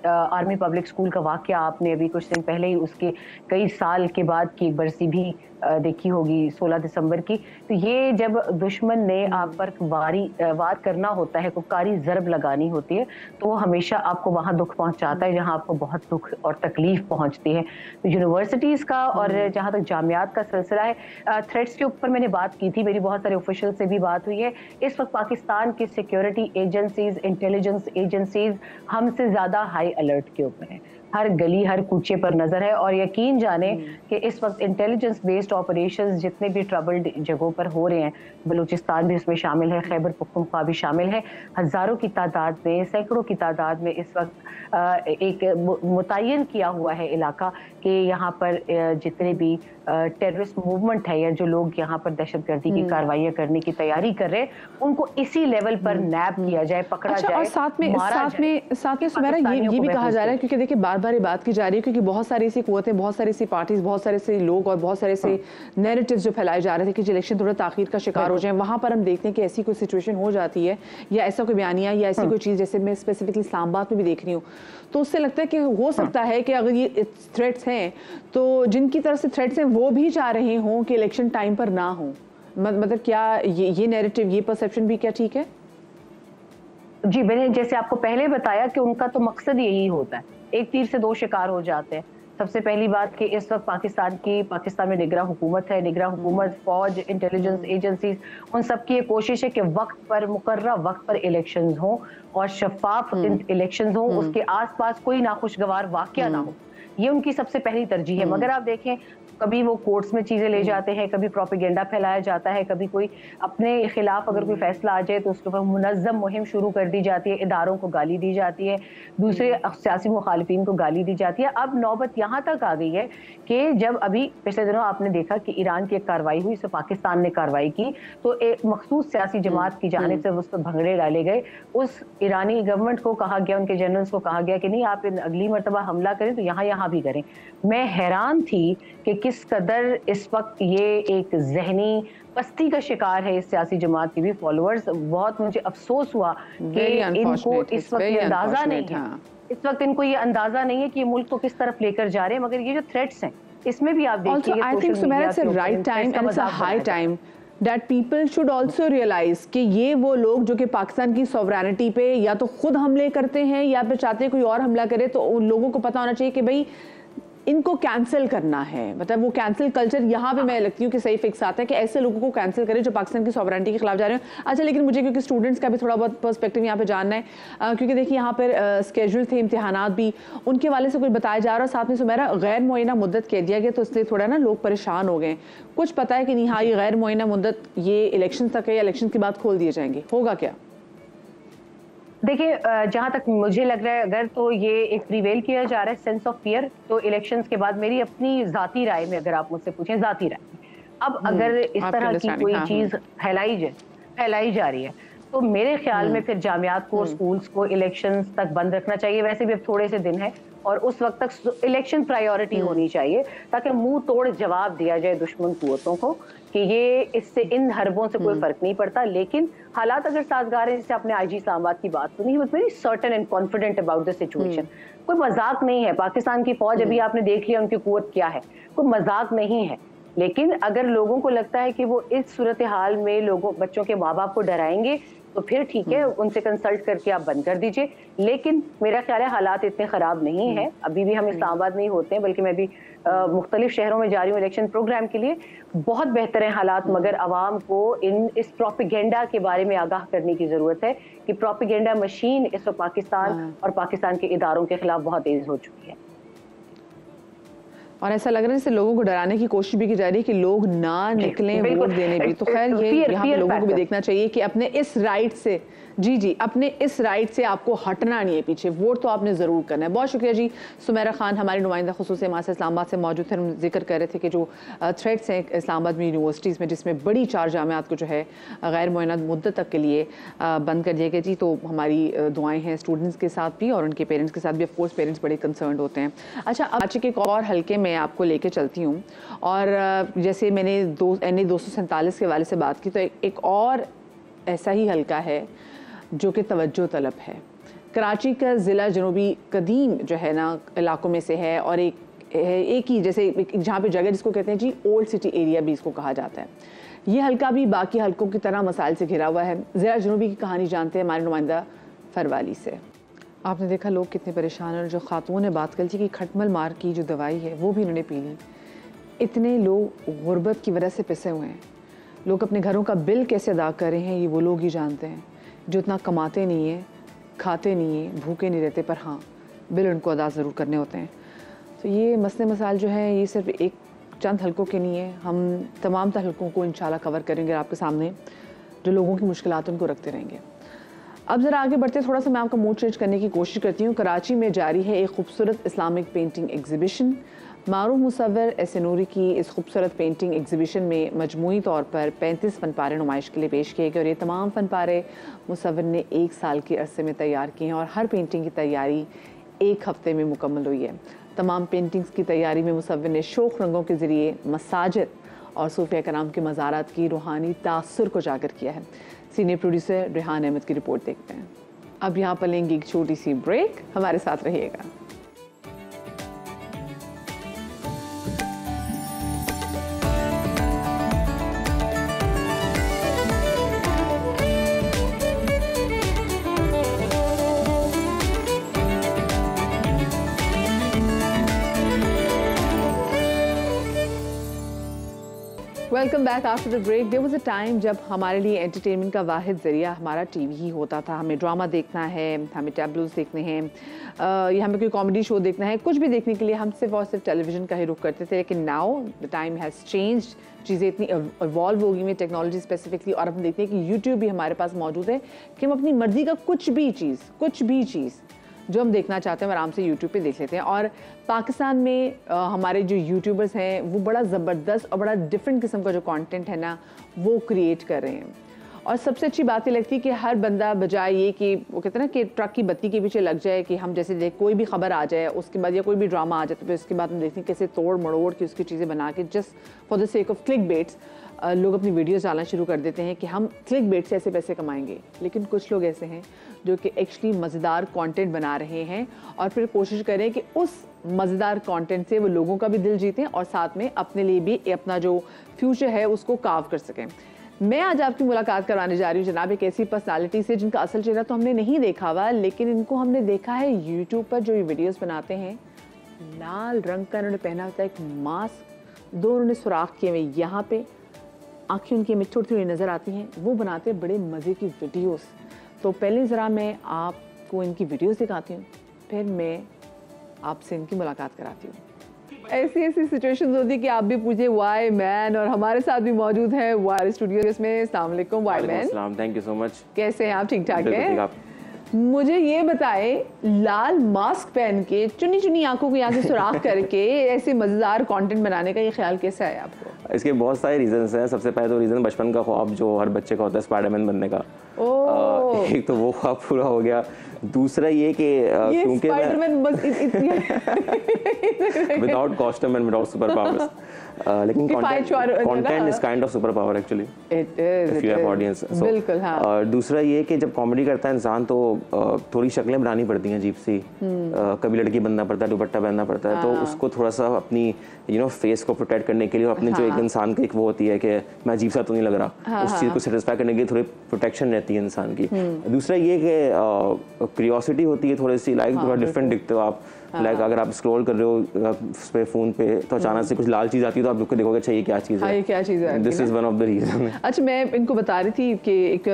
आर्मी पब्लिक स्कूल का वाक़या आपने अभी कुछ दिन पहले ही उसके कई साल के बाद की बरसी भी देखी होगी 16 दिसंबर की। तो ये जब दुश्मन ने आप पर वार करना होता है, को कारी ज़रब लगानी होती है, तो वो हमेशा आपको वहाँ दुख पहुँचाता है जहाँ आपको बहुत दुख और तकलीफ पहुँचती है। तो यूनिवर्सिटीज़ का और जहाँ तक जामियात का सिलसिला है, थ्रेट्स के ऊपर मैंने बात की थी, मेरी बहुत सारे ऑफिशियल से भी बात हुई है। इस वक्त पाकिस्तान की सिक्योरिटी एजेंसीज, इंटेलिजेंस एजेंसीज हमसे ज़्यादा हाई अलर्ट के ऊपर है। हर गली हर कूचे पर नजर है और यकीन जाने कि इस वक्त इंटेलिजेंस बेस्ड ऑपरेशंस जितने भी ट्रबल्ड जगहों पर हो रहे हैं, बलूचिस्तान भी उसमें शामिल है, खैबर पख्तूनख्वा भी शामिल है, हज़ारों की तादाद में, सैकड़ों की तादाद में इस वक्त एक मुतय्यन किया हुआ है इलाका कि यहाँ पर जितने भी टेररिस्ट मूवमेंट है या जो लोग यहाँ पर दहशतगर्दी की कार्रवाइयाँ करने की तैयारी कर रहे हैं उनको इसी लेवल पर नैप किया जाए, पकड़ा जाए। और साथ में सुमेरा ये भी कहा जा रहा है, क्योंकि देखिए बार बार ये बात की जा रही है, क्योंकि बहुत सारी ऐसी कुव्वतें, बहुत सारी ऐसी पार्टीज, बहुत सारे ऐसे लोग और बहुत सारे ऐसे नैरेटिव्स जो फैलाए जा रहे थे कि इलेक्शन थोड़ा ताखीर का शिकार हो जाए, वहाँ पर हम देखते हैं कि ऐसी कोई सिचुएशन हो जाती है या ऐसा कोई बयानिया या ऐसी कोई चीज़, जैसे मैं स्पेसिफिकली इस्लामाबाद में भी देख रही हूँ, तो उससे लगता है कि हो सकता है कि अगर ये थ्रेट्स हैं तो जिनकी तरफ से थ्रेट्स हैं वो भी चाह रहे हों कि इलेक्शन टाइम पर ना हो। मतलब क्या ये नैरेटिव, ये परसेप्शन भी क्या ठीक है? जी, मैंने जैसे आपको पहले बताया कि उनका तो मकसद यही होता है, एक तीर से दो शिकार हो जाते हैं। सबसे पहली बात कि इस वक्त पाकिस्तान में निगरान हुकूमत है, निगरान हुकूमत, फौज, इंटेलिजेंस एजेंसीज, उन सब की ये कोशिश है कि वक्त पर, मुकर्रर वक्त पर इलेक्शंस हों और शफाफ इलेक्शंस हों, उसके आसपास कोई नाखुशगवार वाकया ना हो। ये उनकी सबसे पहली तरजीह है। मगर आप देखें कभी वो कोर्ट्स में चीजें ले जाते हैं, कभी प्रोपेगेंडा फैलाया जाता है, कभी कोई अपने खिलाफ अगर कोई फैसला आ जाए तो उसके ऊपर मुनज़्ज़म मुहिम शुरू कर दी जाती है, इदारों को गाली दी जाती है, दूसरे सियासी मुखालिफिन को गाली दी जाती है। अब नौबत यहाँ तक आ गई है कि जब अभी पिछले दिनों आपने देखा कि ईरान की एक कार्रवाई हुई, इससे पाकिस्तान ने कार्रवाई की, तो एक मखसूस सियासी जमात की जानिब से उस पर भंगड़े डाले गए। उस ईरानी गवर्नमेंट को कहा गया, उनके जनरल्स को कहा गया कि नहीं, आप अगली मरतबा हमला करें तो यहाँ भी करें। मैं हैरान थी कि किस कदर इस वक्त ये एक जहनी पस्ती का शिकार है इस सियासी जमात के भी फॉलोअर्स। बहुत मुझे अफसोस हुआ कि इनको इस वक्त ये अंदाजा नहीं है, इस वक्त इनको ये अंदाजा नहीं है कि ये मुल्क को किस तरफ लेकर जा रहे हैं। मगर ये जो थ्रेट्स हैं इसमें भी आप देखिए, I think Sumera it's a right time and it's a high time that people should also realize कि ये वो लोग जो कि पाकिस्तान की सॉवरेनिटी पे या तो खुद हमले करते हैं या फिर चाहते हैं कोई और हमला करे, तो उन लोगों को पता होना चाहिए कि भाई इनको कैंसिल करना है। मतलब वो कैंसिल कल्चर यहाँ पे मैं लगती हूँ कि सही फिक्स आता है कि ऐसे लोगों को कैंसिल करें जो पाकिस्तान की सॉवरेनिटी के खिलाफ जा रहे हैं। अच्छा, लेकिन मुझे क्योंकि स्टूडेंट्स का भी थोड़ा बहुत पर्सपेक्टिव यहाँ पे जानना है, क्योंकि देखिए यहाँ पर स्केड्यूल थे इम्तिहानात भी, उनके वाले से कुछ बताया जा रहा है, साथ में सुमेरा गैर मुअय्यना मुद्दत कह दिया गया, तो इसलिए थोड़ा ना लोग परेशान हो गए। कुछ पता है कि नहीं हाँ ये गैर मुअय्यना मुद्दत ये इलेक्शन तक है या इलेक्शन के बाद खोल दिए जाएंगे, होगा क्या? देखिए, जहां तक मुझे लग रहा है अगर तो ये एक प्रिवेल किया जा रहा है सेंस ऑफ फियर, तो इलेक्शंस के बाद मेरी अपनी जाती राय में, अगर आप मुझसे पूछें जाती राय, अब अगर इस तरह की कोई चीज फैलाई जा रही है तो मेरे ख्याल में फिर जामियात को और स्कूल्स को इलेक्शंस तक बंद रखना चाहिए। वैसे भी अब थोड़े से दिन है और उस वक्त तक इलेक्शन प्रायोरिटी होनी चाहिए, ताकि मुंह तोड़ जवाब दिया जाए दुश्मन कुव्वतों को कि ये इससे इन हरबों से कोई फर्क नहीं पड़ता। लेकिन हालात अगर साजगार है, जैसे आपने आईजी इस्लामाबाद की बात सुनी, was very certain and confident about the situation. कोई मजाक नहीं है, पाकिस्तान की फौज अभी आपने देख लिया उनकी कुव्वत क्या है, कोई मजाक नहीं है। लेकिन अगर लोगों को लगता है कि वो इस सूरत हाल में लोगों बच्चों के माँ बाप को डराएंगे तो फिर ठीक है, उनसे कंसल्ट करके आप बंद कर दीजिए। लेकिन मेरा ख्याल है हालात इतने ख़राब नहीं है, अभी भी हम इस्लामाबाद नहीं होते हैं, बल्कि मैं भी मुख्तलिफ शहरों में जा रही हूँ इलेक्शन प्रोग्राम के लिए। बहुत बेहतर है हालात, मगर आवाम को इस प्रोपेगेंडा के बारे में आगाह करने की ज़रूरत है कि प्रोपेगेंडा मशीन इस वक्त पाकिस्तान और पाकिस्तान के इदारों के खिलाफ बहुत तेज़ हो चुकी है। और ऐसा लग रहा है जैसे लोगों को डराने की कोशिश भी की जा रही है कि लोग ना निकलें वोट देने भी। तो खैर ये यहाँ पे लोगों को भी देखना चाहिए कि अपने इस राइट से, जी अपने इस राइट से आपको हटना नहीं है पीछे, वोट तो आपने ज़रूर करना है। बहुत शुक्रिया जी। सुमेरा खान हमारी नुमाइंदा खुसूसी हमारे साथ इस्लामाबाद से मौजूद थे। हम जिक्र कर रहे थे कि जो थ्रेट्स हैं इस्लामाबाद में यूनिवर्सिटीज़ में, जिसमें बड़ी 4 जामियात को जो है गैर मुअय्यना मुद्दत तक के लिए बंद कर दिया गया जी। तो हमारी दुआएँ हैं स्टूडेंट्स के साथ भी और उनके पेरेंट्स के साथ भी। ऑफकोर्स पेरेंट्स बड़े कंसर्न होते हैं। अच्छा, आज के एक और हल्के में आपको लेके चलती हूँ, और जैसे मैंने NA 247 के हवाले से बात की, तो एक और ऐसा ही हल्का है जो कि तवज्जो तलब है। कराची का ज़िला जनूबी कदीम जो है ना इलाकों में से है, और एक ही जैसे जहाँ पे जगह जिसको कहते हैं जी ओल्ड सिटी एरिया भी इसको कहा जाता है। ये हल्का भी बाकी हल्कों की तरह मसाइल से घिरा हुआ है। ज़िला जनूबी की कहानी जानते हैं हमारे नुमाइंदा फरवाली से। आपने देखा लोग कितने परेशान हैं, और जो खातून ने बात करी थी कि खटमल मार की जो दवाई है वो भी उन्होंने पी ली। इतने लोग गुर्बत की वजह से पिसे हुए हैं। लोग अपने घरों का बिल कैसे अदा कर रहे हैं ये वो लोग ही जानते हैं, जो इतना कमाते नहीं हैं, खाते नहीं हैं, भूखे नहीं रहते, पर हाँ बिल उनको अदा ज़रूर करने होते हैं। तो ये मसले मसाइल जो हैं ये सिर्फ एक चंद हल्कों के नहीं है, हम तमाम हल्कों को इंशाल्लाह कवर करेंगे आपके सामने, जो लोगों की मुश्किलात उनको रखते रहेंगे। अब ज़रा आगे बढ़ते थोड़ा सा मैं आपका मूड चेंज करने की कोशिश करती हूँ। कराची में जारी है एक खूबसूरत इस्लामिक पेंटिंग एग्जीबिशन। मारूफ मुसव्विर एस नूरी की इस खूबसूरत पेंटिंग एग्जीबिशन में मजमूई तौर पर 35 फ़नपारे नुमाइश के लिए पेश किए गए और ये तमाम फ़नपारे मुसव्विर ने 1 साल के अरसे में तैयार किए हैं और हर पेंटिंग की तैयारी 1 हफ़्ते में मुकम्मल हुई है। तमाम पेंटिंग्स की तैयारी में मुसव्विर ने शोख रंगों के ज़रिए मसाजिद और सूफिया कराम के मज़ारात की रूहानी तासुर को जाकर किया है। सीनियर प्रोड्यूसर रेहान अहमद की रिपोर्ट देखते हैं। अब यहाँ पर लेंगे एक छोटी सी ब्रेक, हमारे साथ रहिएगा। Welcome back after the break. There was a time जब हमारे लिए एंटरटेनमेंट का वाहिद ज़रिया हमारा टीवी ही होता था। हमें ड्रामा देखना है, हमें टैब्लोज देखने हैं या हमें कोई कॉमेडी शो देखना है, कुछ भी देखने के लिए हम सिर्फ और सिर्फ टेलीविज़न का ही रुख करते थे। लेकिन now the time has changed, चीज़ें इतनी इवॉल्व हो गई हैं टेक्नोलॉजी स्पेसिफिकली, और हम देखते हैं कि यूट्यूब भी हमारे पास मौजूद है कि हम अपनी मर्ज़ी का कुछ भी चीज़ जो हम देखना चाहते हैं आराम से यूट्यूब पे देख लेते हैं। और पाकिस्तान में हमारे जो यूट्यूबर्स हैं वो बड़ा ज़बरदस्त और बड़ा डिफरेंट किस्म का जो कंटेंट है ना वो क्रिएट कर रहे हैं। और सबसे अच्छी बात ये लगती है कि हर बंदा बजाय ये कि वो कहते हैं ना कि ट्रक की बत्ती के पीछे लग जाए कि हम जैसे कोई भी खबर आ जाए उसके बाद या कोई भी ड्रामा आ जाए तो फिर उसके बाद हम देखते हैं कैसे तोड़ मड़ोड़ के उसकी चीज़ें बना के just for the sake of clickbaits लोग अपनी वीडियोस डालना शुरू कर देते हैं कि हम क्लिक बेट से ऐसे पैसे कमाएंगे। लेकिन कुछ लोग ऐसे हैं जो कि एक्चुअली मज़ेदार कंटेंट बना रहे हैं और फिर कोशिश करें कि उस मज़ेदार कंटेंट से वो लोगों का भी दिल जीतें और साथ में अपने लिए भी अपना जो फ्यूचर है उसको कार्व कर सकें। मैं आज आपकी मुलाकात करवाने जा रही हूँ जनाब एक ऐसी पर्सनालिटी से जिनका असल चेहरा तो हमने नहीं देखा हुआ, लेकिन इनको हमने देखा है यूट्यूब पर जो ये वीडियोस बनाते हैं। लाल रंग का इन्होंने पहना होता है एक मास्क, दो उन्होंने सुराख किए हुए यहाँ पे, आँखें उनकी हमें थोड़ी थोड़ी नज़र आती हैं। वो बनाते बड़े मज़े की वीडियोस। तो पहले ज़रा मैं आपको इनकी वीडियोस दिखाती हूँ, फिर मैं आपसे इनकी मुलाकात कराती हूँ। ऐसी सिचुएशंस होती है कि आप भी पूछे वाई मैन, और हमारे साथ भी मौजूद है वाई स्टूडियो में। अस्सलाम वालेकुम Y man. Thank you so much. कैसे हैं आप? ठीक ठाक हैं? मुझे ये बताएं, लाल मास्क पहन के चुनी चुनी आंखों को यहाँ से सुराख करके ऐसे मज़ेदार कंटेंट बनाने का ये ख्याल कैसा है आपको? इसके बहुत सारे रीजंस हैं। सबसे पहले तो रीज़न बचपन का ख्वाब जो हर बच्चे का होता है स्पाइडरमैन बनने का। एक तो वो ख्वाब पूरा हो गया। दूसरा ये कि क्योंकि without costume and without super powers, लेकिन content is kind of super power actually if you have audience. बिल्कुल हाँ। दूसरा ये कि जब कॉमेडी करता है इंसान तो थोड़ी शक्लें बनानी पड़ती हैं अजीब सी, कभी लड़की बनना पड़ता है, दुपट्टा पहनना पड़ता है, तो उसको थोड़ा सा अपनी फेस को प्रोटेक्ट करने के लिए अपने जो एक इंसान की एक वो होती है कि मैं अजीब सा तो नहीं लग रहा, उस चीज़ को सेटिस्फाई करने के लिए थोड़ी प्रोटेक्शन रहती है इंसान की। दूसरा ये कि क्यूरियोसिटी होती है थोड़ी सी, लाइक थोड़ा डिफरेंट दिखते हो आप। लाइक अगर आप स्क्रॉल कर रहे हो उस पे फोन पे तो अचानक से कुछ लाल चीज आती है तो आप रुक के देखोगे अच्छा ये क्या चीज़ है, ये क्या चीज़ है। This is one of the reason. अच्छा, मैं इनको बता रही थी कि एक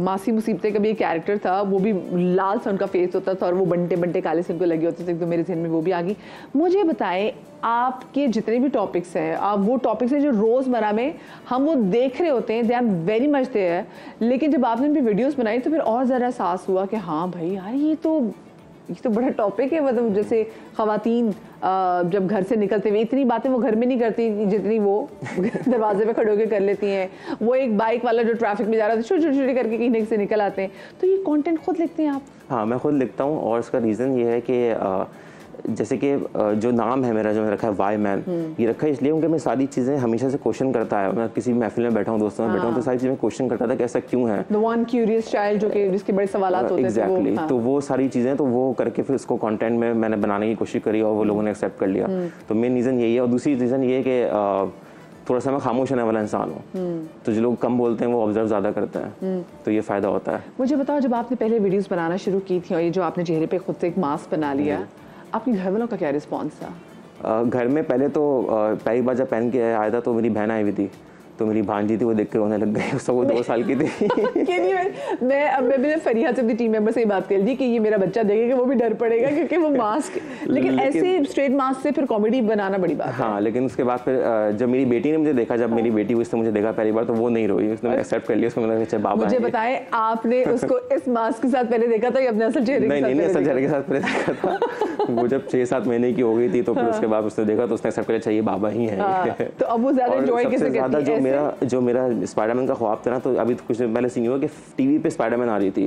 मासी मुसीबतें का भी एक कैरेक्टर था, वो भी लाल सा उनका फेस होता था और वो बंटे बंटे काले से उनको लगे होते थे, तो मेरे ज़हन में वो भी आ गई। मुझे बताएं, आपके जितने भी टॉपिक्स हैं, आप वो टॉपिक्स हैं जो रोज़मर्रा में हम वो देख रहे होते हैं, they are very much there, लेकिन जब आपने भी वीडियोस बनाई तो फिर और ज़रा एहसास हुआ कि हाँ भाई यार ये तो बड़ा टॉपिक है। मतलब जैसे ख़वातीन जब घर से निकलते हुए इतनी बातें वो घर में नहीं करती जितनी वो दरवाजे पे खड़े होकर कर लेती हैं। वो एक बाइक वाला जो ट्रैफिक में जा रहा था छोटे छोटे करके कहीं से निकल आते हैं। तो ये कंटेंट खुद लिखते हैं आप? हाँ, मैं खुद लिखता हूँ और इसका रीज़न ये है कि जैसे कि जो नाम है मेरा जो मैंने रखा है वाई मैन, ये रखा है इसलिए क्योंकि मैं सारी चीज़ें हमेशा से क्वेश्चन करता है। मैं किसी महफिल में बैठा हूँ, दोस्तों में बैठा हूँ, तो सारी चीज़ें क्वेश्चन करता था कि ऐसा क्यों है। The one curious child जो कि जिसके बड़े सवालात होते हैं। एग्जैक्टली, तो वो सारी चीज़ें तो वो करके फिर उसको कंटेंट में मैंने बनाने की कोशिश करी और वो लोगों ने एक्सेप्ट कर लिया। तो मेन रीज़न यही है। और दूसरी रीज़न ये है कि थोड़ा सा मैं खामोश रहने वाला इंसान हूँ, तो जो लोग कम बोलते हैं वो ऑब्जर्व ज़्यादा करते हैं, तो ये फ़ायदा होता है। मुझे बताओ, जब आपने पहले वीडियोज़ बनाना शुरू की थी और ये जो आपने चेहरे पर खुद से एक मास्क बना लिया, आपके घर वालों का क्या रिस्पॉन्स था? घर में पहले तो पहली बार जब पहन के आया था तो मेरी बहन आई हुई थी, तो मेरी भांजी थी वो देख के रोने लग गई, उसको वो 2 साल की थी। मैं फरिया से अपनी टीम मेंबर से बात कर दी कि ये मेरा बच्चा देखेगा वो भी डर पड़ेगा क्योंकि वो मास्क, लेकिन ऐसे स्ट्रेट मास्क से फिर कॉमेडी बनाना बड़ी बात है। हाँ, लेकिन उसके बाद फिर जब मेरी बेटी ने मुझे देखा, जब मेरी बेटी हुई उसने मुझे देखा पहली बार, तो वो नहीं रोई, उसने एक्सेप्ट कर लिया, उसको लगा अच्छा बाबा। मुझे बताएं, आपने उसको इस मास्क के साथ पहले देखा था या अपने असल चेहरे के साथ? नहीं, असल चेहरे के साथ पहले देखा था। वो जब 6-7 महीने की हो गई थी तो फिर उसके बाद उसने देखा तो उसने एक्सेप्ट कर लिया, चाहिए बाबा ही है। तो अब वो ज्यादा एंजॉय कैसे करती है? जो मेरा स्पाइडरमैन का ख्वाब था ना, तो अभी कुछ दिन पहले सीन हुआ कि टीवी पे स्पाइडरमैन आ रही थी,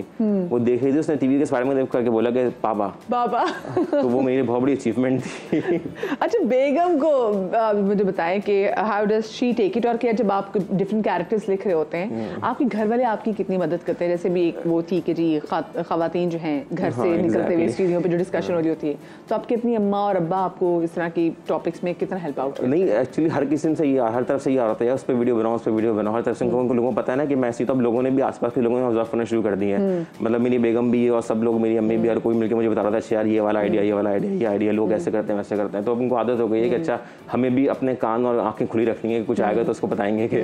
वो देख रही थी, उसने टीवी के स्पाइडरमैन देख करके बोला कि बाबा। तो वो मेरी बहुत बड़ी अचीवमेंट थी। अच्छा, बेगम को मुझे बताएं कि how does she take it, और क्या जब आप डिफरेंट कैरेक्टर्स लिख रहे होते हैं आपके घर वाले आपकी कितनी मदद करते हैं? जैसे भी एक वो थी कि जी खवातीन जो हैं घर से निकलते हुए स्टूडियो पे जो डिस्कशन हो रही होती है, तो आपकी अपनी अम्मा और अब्बा आपको इस तरह की टॉपिक्स में कितना हेल्प आउट? नहीं, एक्चुअली हर किसी से हर तरफ से ही आ रहा था, उस पर वीडियो बनाओ, उस पर वीडियो बनाओ, हर तरफ से उनको लोगों को पता है ना कि मैं ऐसी, तो अब लोगों ने भी आसपास के लोगों ने ऑब्जर्व करना शुरू कर दिए हैं। मतलब मेरी बेगम भी और सब लोग, मेरी अम्मी भी, हर कोई मिलकर मुझे बता रहा था यार ये वाला आइडिया, ये आइडिया लोग ऐसे करते हैं वैसे करते हैं, तो अब उनको आदत हो गई है कि अच्छा हमें भी अपने कान और आंखें खुली रखनी है, कुछ आएगा तो उसको बताएंगे कि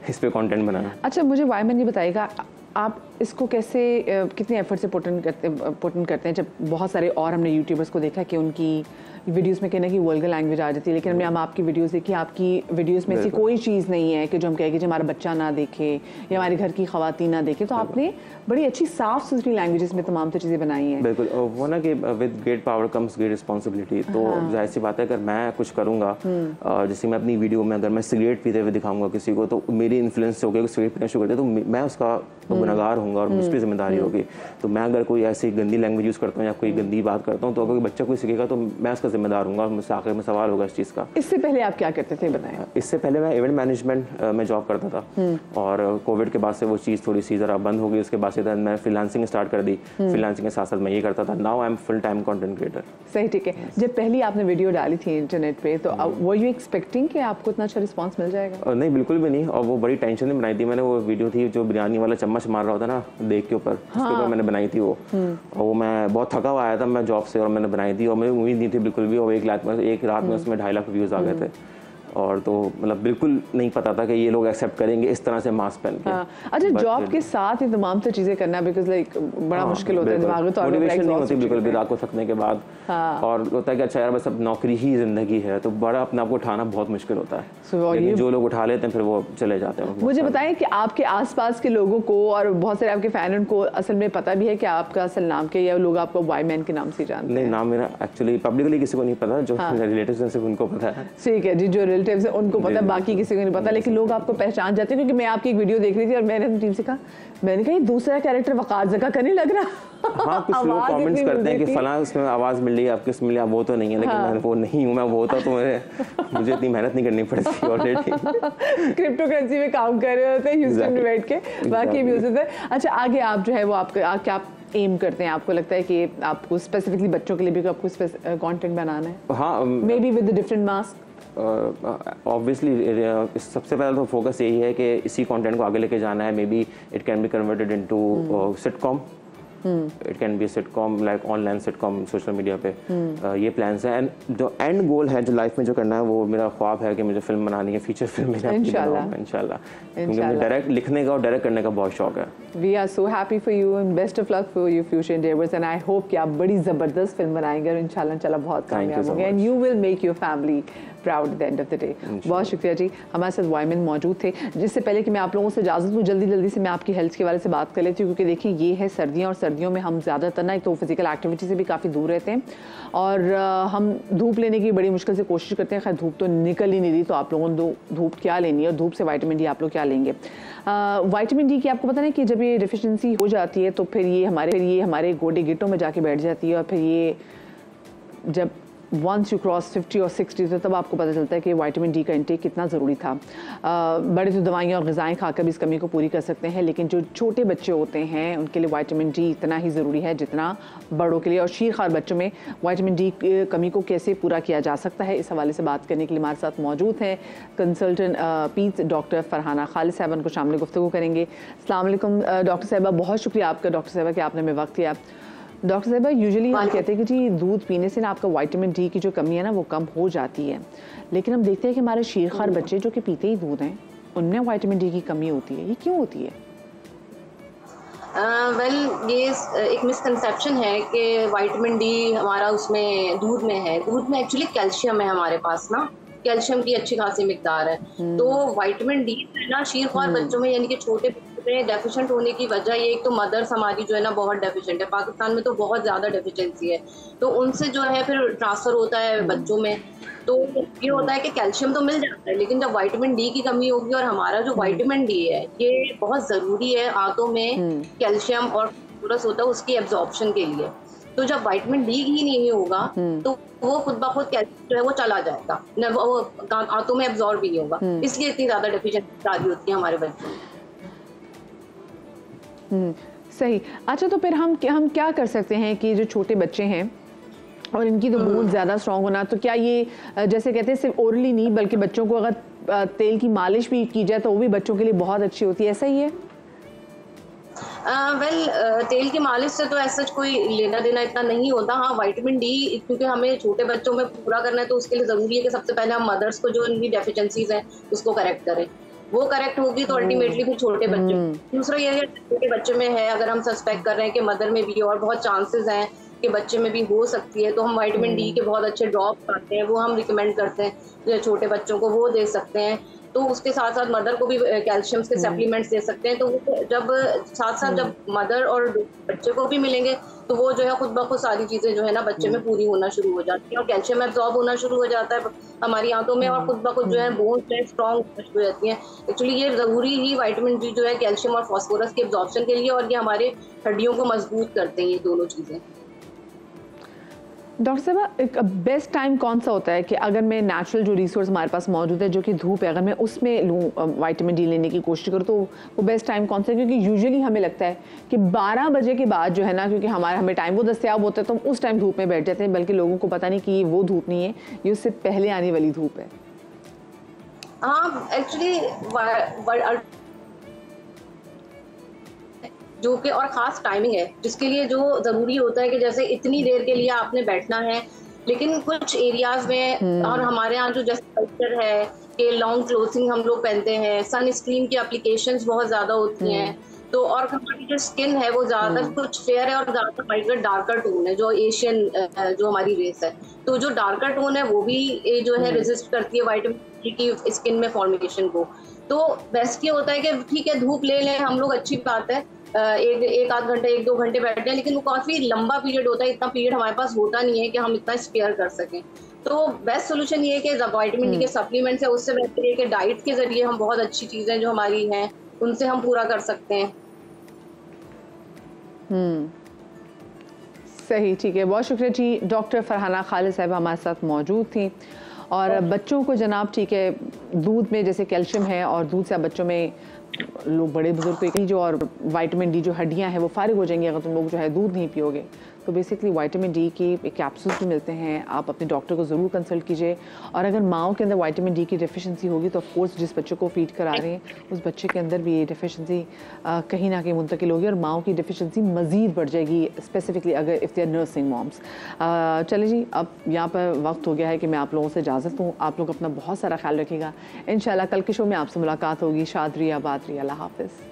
इस पे कंटेंट बनाना। अच्छा, मुझे वायमन ये बताएगा आप इसको कैसे कितने एफर्ट से पुट इन करते हैं? जब बहुत सारे और हमने यूट्यूबर्स को देखा कि उनकी वीडियोस में कहना कि वल्गर लैंग्वेज आ जाती है, लेकिन हम आपकी वीडियोस देखी, आपकी वीडियोस में ऐसी कोई चीज़ नहीं है कि जो हम कहें कि हमारा बच्चा ना देखे या हमारे घर की खवातीन ना देखे, तो आपने बड़ी अच्छी साफ सुथरी लैंग्वेजेस में तमाम तो चीज़ें बनाई हैं। बिल्कुल, वो ना कि with great power comes great responsibility, तो जाहिर सी बात है अगर मैं कुछ करूँगा, जैसे मैं अपनी वीडियो में अगर मैं सिगरेट पीते हुए दिखाऊंगा किसी को, तो मेरी इन्फ्लुएंस हो गया सिगरेट पीना शुरू करते, तो मैं उसका गुनहगार होऊंगा और मुझ पर जिम्मेदारी होगी। तो मैं अगर कोई ऐसी गंदी लैंग्वेज यूज़ करता हूँ या कोई गंदी बात करता हूँ, तो अगर बच्चा कोई सीखेगा तो मैं उसका जिम्मेदार हूँगा, मुझसे आखिर में सवाल होगा इस चीज़ का। इससे पहले आप क्या करते थे बताएं? इससे पहले मैं इवेंट मैनेजमेंट में जॉब करता था, और कोविड के बाद से वो चीज़ थोड़ी सी ज़रा बंद हो गई। उसके बाद से मैं फ्रीलांसिंग स्टार्ट कर दी, फ्रीलांसिंग के साथ साथ मैं ये करता था। Now I am full time content creator. सही, ठीक है। जब पहली आपने वीडियो डाली थी इंटरनेट पे, तो वर यू एक्सपेक्टिंग कि आपको इतना अच्छा रिस्पांस मिल जाएगा? नहीं, बिल्कुल भी नहीं, और वो बड़ी टेंशन में बनाई थी मैंने। वो वीडियो थी जो बिरयानी वाला चम्मच मार रहा होता ना देख के ऊपर, उसके ऊपर मैंने बनाई थी वो, और वो मैं बहुत थका हुआ आया था मैं जॉब से, और मैंने बनाई थी, और मुझे उम्मीद नहीं थी बिल्कुल भी, और एक रात में उसमें 2.5 लाख व्यूज़ आ गए थे, और तो मतलब बिल्कुल नहीं पता था कि ये लोग एक्सेप्ट करेंगे इस तरह से मास्क पहन के। अच्छा, जॉब के साथ ही तमाम तो चीज़ें करना बिकॉज लाइक बड़ा मुश्किल होता है, दिमागी तौर पर मोटिवेशन नहीं होती बिल्कुल भी रात को थकने के बाद, और होता है कि अच्छा यार बस अब नौकरी ही ज़िंदगी है, तो बड़ा अपने आप को उठाना बहुत मुश्किल होता है, लेकिन जो लोग उठा लेते हैं फिर वो चले जाते हैं। मुझे बताएं कि आपके आसपास के लोगों को और बहुत सारे आपके फैन को असल में पता भी है कि आपका असल नाम क्या, या लोग आपको वायमैन के नाम से जानते हैं? नहीं, नाम मेरा एक्चुअली पब्लिकली किसी को नहीं पता, जो रिलेटिव्स हैं सिर्फ उनको पता है। ठीक है जी, जो रिलेटिव्स हैं उनको पता, बाकी किसी को नहीं पता, लेकिन लोग आपको पहचान जाते हैं। क्योंकि मैं आपकी एक वीडियो देख रही थी और मैंने अपनी टीम से कहा, मैंने कहा ये दूसरा कैरेक्टर वकार जगह का नहीं लग रहा। हाँ, कुछ लोग कमेंट्स करते हैं कि फलां उसमें आवाज़ मिल रही है, आपकी उसमें वो तो नहीं है, लेकिन मैं वो नहीं हूँ, मैं वो होता तो मुझे इतनी मेहनत नहीं करनी पड़ती ऑलरेडी। क्रिप्टो करेंसी में काम कर रहे होते हैं ह्यूस्टन में बैठ के, बाकी भी होते हैं। अच्छा, आगे आप जो है वो क्या एम करते हैं? आपको लगता है कि आपको स्पेसिफिकली बच्चों के लिए भी आपको कंटेंट बनाना है? हाँ, may be with different mask. Obviously सबसे पहले तो फोकस यही है कि इसी कंटेंट को आगे लेके जाना है। May be it can be converted into sitcom, it can be sitcom like online sitcom social media पे, ये प्लान्स हैं। एंड जो एंड गोल है जो लाइफ में जो करना है, वो मेरा ख्वाब है कि मुझे फिल्म बनानी है, फीचर फिल्म इंशाल्लाह, क्योंकि मुझे डायरेक्ट लिखने का और डायरेक्ट करने का बहुत शौक है। We are so happy for you and best of luck for your future endeavours, and I hope कि आप बड़ी ज़बरदस्त फिल्म बनाएंगे और इंशाल्लाह बहुत कामयाब होंगे, and you will make your family proud at the end of the day. बहुत शुक्रिया जी, हमारे साथ वायमन मौजूद थे। जिससे पहले कि मैं आप लोगों से इजाज़त दूँ, जल्दी से मैं आपकी हेल्थ के बारे से बात कर लेती हूँ, क्योंकि देखिए ये है सर्दियाँ, और सर्दियों में हम ज़्यादातर ना एक तो फिजिकल एक्टिविटी से भी काफ़ी दूर रहते हैं, और हम धूप लेने की बड़ी मुश्किल से कोशिश करते हैं। खैर धूप तो निकल ही नहीं रही, तो आप लोगों ने धूप क्या लेनी है, और धूप से विटामिन डी आप लोग क्या लेंगे? विटामिन डी की आपको पता है कि जब ये डिफिशिएंसी हो जाती है तो फिर ये हमारे गोडे गिट्टों में जाके बैठ जाती है, और फिर ये जब वंस यू क्रॉस 50 और 60 तो तब आपको पता चलता है कि विटामिन डी का इंटेक कितना ज़रूरी था। बड़े तो दवाइयाँ और ग़िज़ाएँ खाकर भी इस कमी को पूरी कर सकते हैं, लेकिन जो छोटे बच्चे होते हैं उनके लिए विटामिन डी इतना ही ज़रूरी है जितना बड़ों के लिए। और शीरखार बच्चों में विटामिन डी की कमी को कैसे पूरा किया जा सकता है, इस हवाले से बात करने के लिए हमारे साथ मौजूद हैं consultant pith doctor Farhana Khalid साहब। उनको शामिल गुफ्तगू करेंगे। अस्सलाम वालेकुम डॉक्टर साहिबा, बहुत शुक्रिया आपका डॉक्टर साहिबा कि आपने हमें वक्त दिया। डॉक्टर साहिबा, यूजुअली हम कहते हैं कि जी दूध पीने से ना आपका विटामिन डी की जो कमी है ना वो कम हो जाती है, लेकिन हम देखते हैं कि हमारे शीरखार बच्चे जो कि पीते ही दूध हैं उनमें विटामिन डी की कमी होती है, ये क्यों होती है? ये एक मिसकंसेप्शन है कि विटामिन डी हमारा उसमें दूध में है। दूध में एक्चुअली कैल्शियम है हमारे पास ना, कैल्शियम की अच्छी खासी मिकदार है। तो विटामिन डी है ना शीरख्वार बच्चों में यानी कि छोटे बच्चों में डेफिशिएंट होने की वजह ये एक तो मदर्स हमारी जो है ना बहुत डेफिशिएंट है, पाकिस्तान में तो बहुत ज़्यादा डेफिशिएंसी है, तो उनसे जो है फिर ट्रांसफ़र होता है बच्चों में। तो ये होता है कि कैल्शियम तो मिल जाता है, लेकिन जब विटामिन डी की कमी होगी, और हमारा जो विटामिन डी है ये बहुत ज़रूरी है आंतों में कैल्शियम और फास्फोरस होता है उसकी एब्जॉर्प्शन के लिए। तो जब विटामिन डी ही नहीं होगा तो वो खुद ब खुद कैल्शियम जो है वो चला जाएगा, न वो आंतों में एब्जॉर्ब भी नहीं होगा, इसलिए इतनी ज़्यादा डेफिशिएंसी आ रही होती है हमारे बच्चों में। सही। अच्छा, तो फिर हम क्या कर सकते हैं कि जो छोटे बच्चे हैं और इनकी तो बोन ज़्यादा स्ट्रॉन्ग होना, तो क्या ये जैसे कहते हैं सिर्फ ओरली नहीं बल्कि बच्चों को अगर तेल की मालिश भी की जाए तो वो भी बच्चों के लिए बहुत अच्छी होती है, ऐसा ही है? तेल की मालिश से तो ऐसा कोई लेना देना इतना नहीं होता। हाँ, विटामिन डी क्योंकि हमें छोटे बच्चों में पूरा करना है तो उसके लिए ज़रूरी है कि सबसे पहले हम मदर्स को जो इनकी डेफिशिएंसीज हैं उसको करेक्ट करें। वो करेक्ट होगी तो अल्टीमेटली फिर छोटे बच्चे। दूसरा ये है छोटे बच्चे में है, अगर हम सस्पेक्ट कर रहे हैं कि मदर में भी और बहुत चांसेस हैं कि बच्चे में भी हो सकती है, तो हम विटामिन डी के बहुत अच्छे ड्रॉप्स आते हैं, वो हम रिकमेंड करते हैं छोटे बच्चों को, वो दे सकते हैं। तो उसके साथ साथ मदर को भी कैल्शियम के सप्लीमेंट्स दे सकते हैं। तो जब साथ साथ जब मदर और बच्चे को भी मिलेंगे तो वो जो है खुद ब खुद सारी चीज़ें जो है ना बच्चे में पूरी होना शुरू हो जाती है और कैल्शियम एब्जॉर्ब होना शुरू हो जाता है हमारी आंतों में, और खुद ब खुद जो है बोन स्ट्रॉन्ग हो जाती हैं। एक्चुअली ये ज़रूरी ही विटामिन डी जो है कैल्शियम और फास्फोरस के एब्जॉर्प्शन के लिए, और ये हमारे हड्डियों को मजबूत करते हैं ये दोनों चीज़ें। डॉक्टर साहब, एक बेस्ट टाइम कौन सा होता है कि अगर मैं नेचुरल जो रिसोर्स हमारे पास मौजूद है जो कि धूप है, अगर मैं उसमें लूँ विटामिन डी लेने की कोशिश करूँ तो वो बेस्ट टाइम कौन सा है? क्योंकि यूजुअली हमें लगता है कि 12 बजे के बाद जो है ना, क्योंकि हमें टाइम वो दस्तियाब होता है तो हम उस टाइम धूप में बैठ जाते हैं, बल्कि लोगों को पता नहीं कि ये वो धूप नहीं है, ये उससे पहले आने वाली धूप है। हाँ, एक्चुअली जो कि और ख़ास टाइमिंग है जिसके लिए जो ज़रूरी होता है कि जैसे इतनी देर के लिए आपने बैठना है, लेकिन कुछ एरियाज़ में और हमारे यहाँ जो जैसे कल्चर है कि लॉन्ग क्लोथिंग हम लोग पहनते हैं, सन स्क्रीन की एप्लीकेशंस बहुत ज़्यादा होती हैं, तो और हमारी जो स्किन है वो ज़्यादातर कुछ फेयर है और ज़्यादा माइग्रेट डार्कर टोन है, जो एशियन जो हमारी रेस है, तो जो डार्कर टोन है वो भी जो है रेजिस्ट करती है विटामिन डी की स्किन में फॉर्मेशन को। तो बेस्ट ये होता है कि ठीक है धूप ले लें हम लोग, अच्छी बात है, एक आध घंटे 1-2 घंटे बैठते हैं, लेकिन वो काफ़ी लंबा पीरियड होता है, इतना पीरियड हमारे पास होता नहीं है कि हम इतना स्पेयर कर सकें। तो बेस्ट सोल्यूशन ये है कि विटामिन डी के सप्लीमेंट्स है, उससे बेहतर है कि डाइट के जरिए हम बहुत अच्छी चीज़ें जो हमारी हैं उनसे हम पूरा कर सकते हैं। सही, ठीक है, बहुत शुक्रिया जी। डॉक्टर फरहाना खालिद साहब हमारे साथ मौजूद थी। और बच्चों को जनाब ठीक है दूध में जैसे कैल्शियम है और दूध से बच्चों में लोग बड़े बुजुर्ग को जो और विटामिन डी जो हड्डियां हैं वो फारिग हो जाएंगी अगर तुम लोग जो है दूध नहीं पियोगे। तो बेसिकली विटामिन डी के कैप्सूल्स भी मिलते हैं, आप अपने डॉक्टर को ज़रूर कंसल्ट कीजिए। और अगर माओ के अंदर विटामिन डी की डेफिशिएंसी होगी तो ऑफकोर्स जिस बच्चे को फीड करा रहे हैं उस बच्चे के अंदर भी ये डेफिशिएंसी कहीं ना कहीं मुंतकिल होगी और माओ की डेफिशिएंसी मज़ीद बढ़ जाएगी, स्पेसिफिकली अगर if they are nursing moms. चले जी, अब यहाँ पर वक्त हो गया है कि मैं आप लोगों से इजाज़त दूँ। आप लोग अपना बहुत सारा ख्याल रखिएगा। इंशाल्लाह कल के शो में आपसे मुलाकात होगी। शाद रिया बात रिया, अल्लाह हाफ़िज़।